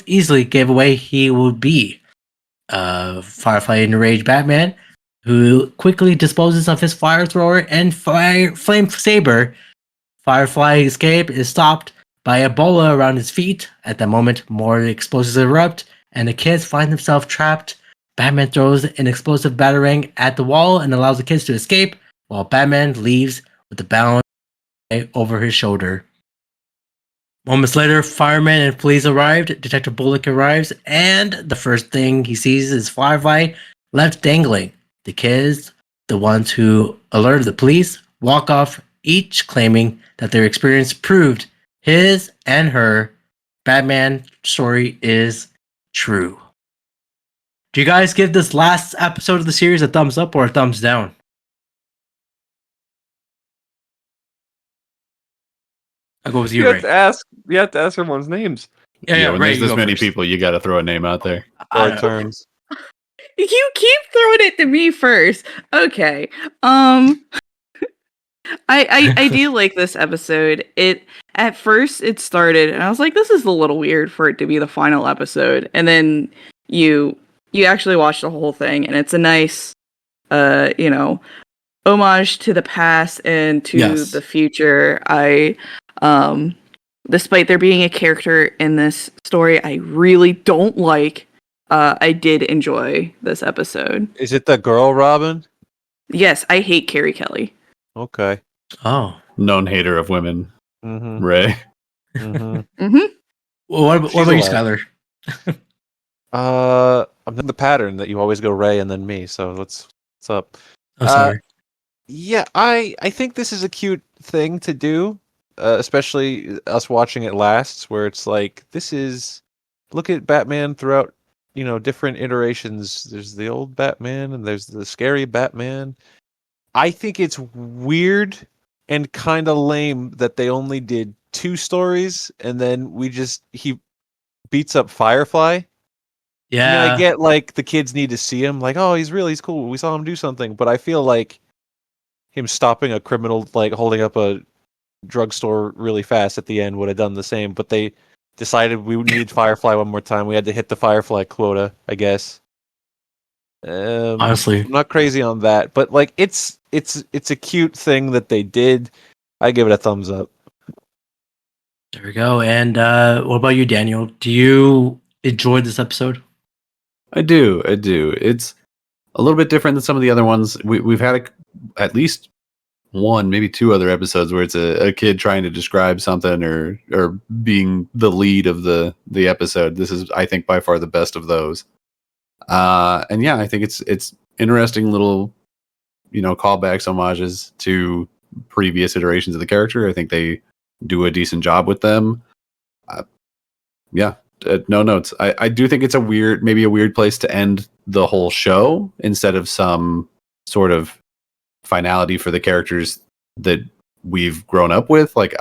easily gave away he would be. Firefly enraged Batman, who quickly disposes of his fire thrower and flame saber. Firefly escape is stopped by Ebola around his feet. At that moment, more explosives erupt, and the kids find themselves trapped. Batman throws an explosive batarang at the wall and allows the kids to escape, while Batman leaves with the bound over his shoulder. Moments later, firemen and police arrived. Detective Bullock arrives, and the first thing he sees is Firefly left dangling. The kids, the ones who alerted the police, walk off, each claiming that their experience proved his and her Batman story is true. Do you guys give this last episode of the series a thumbs up or a thumbs down? I'll go with you, You have Ray. to ask. You have to ask everyone's names. Yeah, when Ray, there's you this go many first. people, you got to throw a name out there. Our turns. You keep throwing it to me first. Okay. I do like this episode. It at first it started and I was like, this is a little weird for it to be the final episode. And then you actually watch the whole thing and it's a nice homage to the past and to Yes. the future. Despite there being a character in this story I really don't like, I did enjoy this episode. Is it the girl Robin? Yes, I hate Carrie Kelly. Okay. Oh. Known hater of women, Mm-hmm. Ray. Mm-hmm. Mm-hmm. Well, what She's about you, alive. Skyler? I'm in the pattern that you always go Ray and then me. So what's up? Oh, sorry. Yeah, I think this is a cute thing to do, especially us watching it last, where it's like look at Batman throughout, different iterations. There's the old Batman and there's the scary Batman. I think it's weird and kind of lame that they only did 2 stories and then he beats up Firefly. I mean, Yeah. I get like the kids need to see him, like, oh, he's cool. We saw him do something, but I feel like him stopping a criminal, like holding up a drugstore really fast at the end, would have done the same. But they decided we needed Firefly one more time. We had to hit the Firefly quota, I guess. Honestly. I'm not crazy on that, but like it's a cute thing that they did. I give it a thumbs up. There we go. And what about you, Daniel? Do you enjoy this episode? I do. It's a little bit different than some of the other ones. We've had at least one, maybe 2 other episodes where it's a kid trying to describe something or being the lead of the episode. This is, I think, by far the best of those. And yeah, I think it's interesting little, callbacks, homages to previous iterations of the character. I think they do a decent job with them. No notes. I do think it's maybe a weird place to end the whole show instead of some sort of finality for the characters that we've grown up with. Like,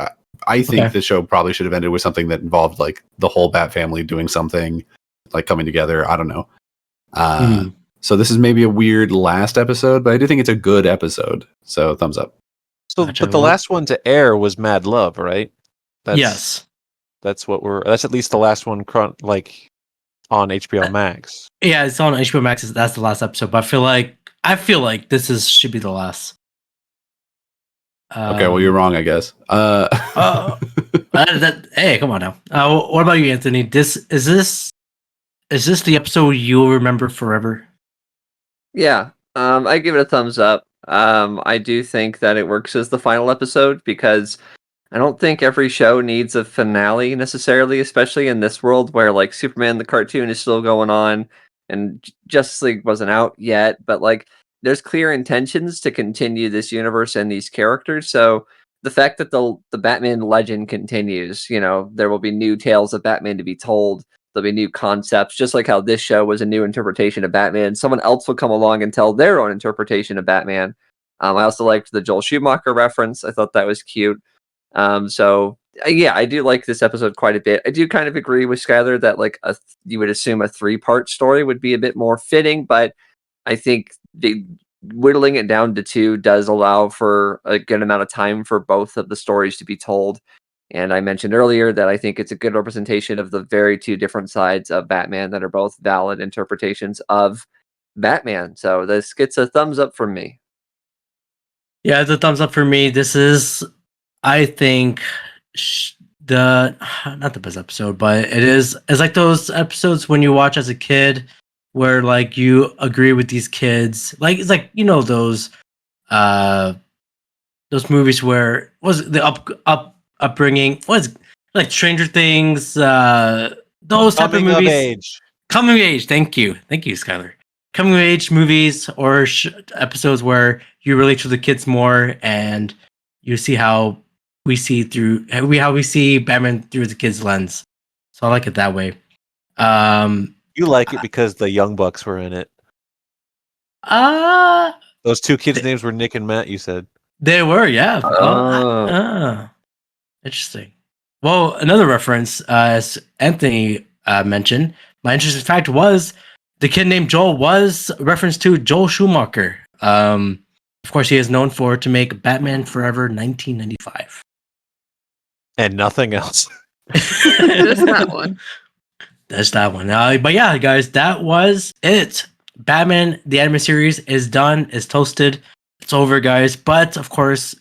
I think the show probably should have ended with something that involved like the whole Bat family doing something, like coming together. I don't know. So this is maybe a weird last episode, but I do think it's a good episode. So thumbs up. So, Gotcha. but the last one to air was Mad Love, right? Yes. That's at least the last one on HBO Max. Yeah, it's on HBO Max. That's the last episode. But I feel like this should be the last. Okay, well, you're wrong, I guess. Hey, come on now. What about you, Anthony? Is this the episode you'll remember forever? Yeah, I give it a thumbs up. I do think that it works as the final episode because I don't think every show needs a finale necessarily, especially in this world where like Superman the cartoon is still going on and Justice League wasn't out yet, but like there's clear intentions to continue this universe and these characters. So the fact that the Batman legend continues, there will be new tales of Batman to be told. There'll be new concepts, just like how this show was a new interpretation of Batman. Someone else will come along and tell their own interpretation of Batman. I also liked the Joel Schumacher reference. I thought that was cute. Yeah, I do like this episode quite a bit. I do kind of agree with Skyler that like you would assume a 3-part story would be a bit more fitting, but I think whittling it down to 2 does allow for a good amount of time for both of the stories to be told. And I mentioned earlier that I think it's a good representation of the very 2 different sides of Batman that are both valid interpretations of Batman. So this gets a thumbs up from me. Yeah, it's a thumbs up for me. This is, I think, not the best episode, but it's like those episodes when you watch as a kid where like you agree with these kids. Like it's like those movies where was the upbringing was like Stranger Things, those type of Coming movies. of age. Coming of age. Thank you, Skyler. Coming of age movies or episodes where you relate to the kids more, and you see how we see Batman through the kids' lens. So I like it that way. You like it because the Young Bucks were in it. Uh Those two kids' names were Nick and Matt, you said. they were, yeah. Oh. Interesting. Well, another reference, as Anthony mentioned, my interesting fact was the kid named Joel was a reference to Joel Schumacher. Of course, he is known to make Batman Forever 1995. And nothing else. Just that one. That's that one. But yeah, guys, that was it. Batman, the anime series, is done, is toasted. It's over, guys. But of course,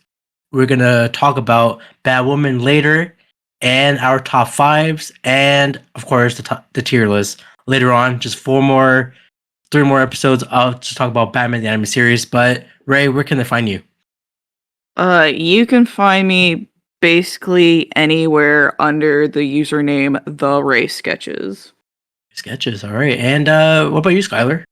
we're going to talk about Batwoman later and our top fives. And of course, the tier list later on. Just 3 more episodes. I'll just talk about Batman, the anime series. But Ray, where can they find you? You can find me basically anywhere under the username The Ray Sketches. Sketches, all right. And what about you, Skyler?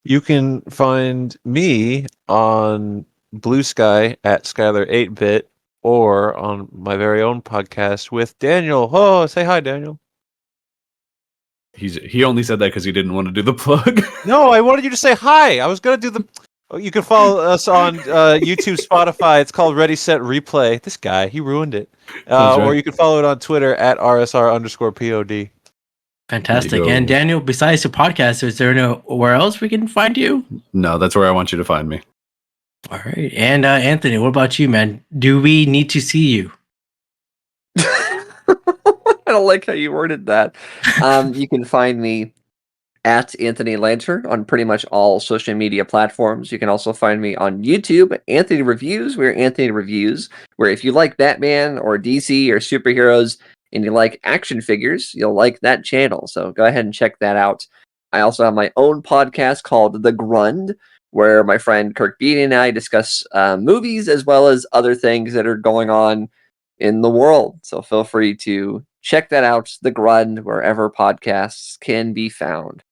You can find me on Blue Sky at Skyler8bit or on my very own podcast with Daniel. Oh, say hi, Daniel. He only said that because he didn't want to do the plug. No, I wanted you to say hi. I was going to do the... Oh, you can follow us on YouTube, Spotify. It's called Ready, Set, Replay. This guy, he ruined it. That's right. Or you can follow it on Twitter at rsr_pod. Fantastic. There you And go. Daniel, besides the podcast, is there nowhere else we can find you? No, that's where I want you to find me. All right. And Anthony, what about you, man? Do we need to see you? I don't like how you worded that. You can find me at Anthony Lancer on pretty much all social media platforms. You can also find me on YouTube, Anthony Reviews. We're Anthony Reviews, where if you like Batman or DC or superheroes and you like action figures, you'll like that channel. So go ahead and check that out. I also have my own podcast called The Grud, where my friend Kirk Beatty and I discuss movies as well as other things that are going on in the world. So feel free to check that out, The Grud, wherever podcasts can be found.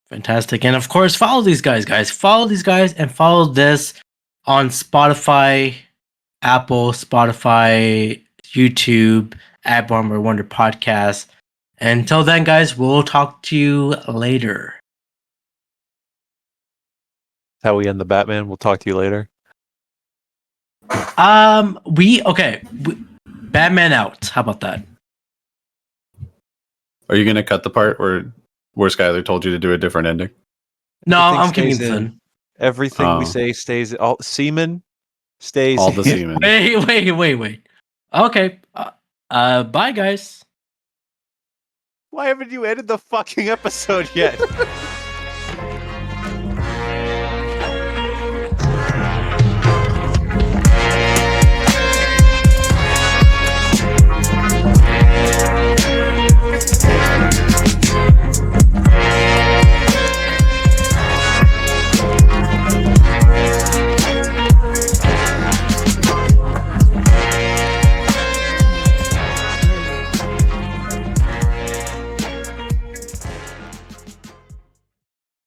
Fantastic. And of course, follow these guys. Follow these guys and follow this on Spotify, Apple, Spotify, YouTube, at Brownboywonder Podcast. Until then, guys, we'll talk to you later. How we end the Batman. We'll talk to you later. Batman out. How about that? Are you going to cut the part where Skyler told you to do a different ending? No, Everything I'm keeping stays this in. in. Everything we say stays... All semen stays All the in. semen. Wait. Okay. Bye, guys. Why haven't you ended the fucking episode yet?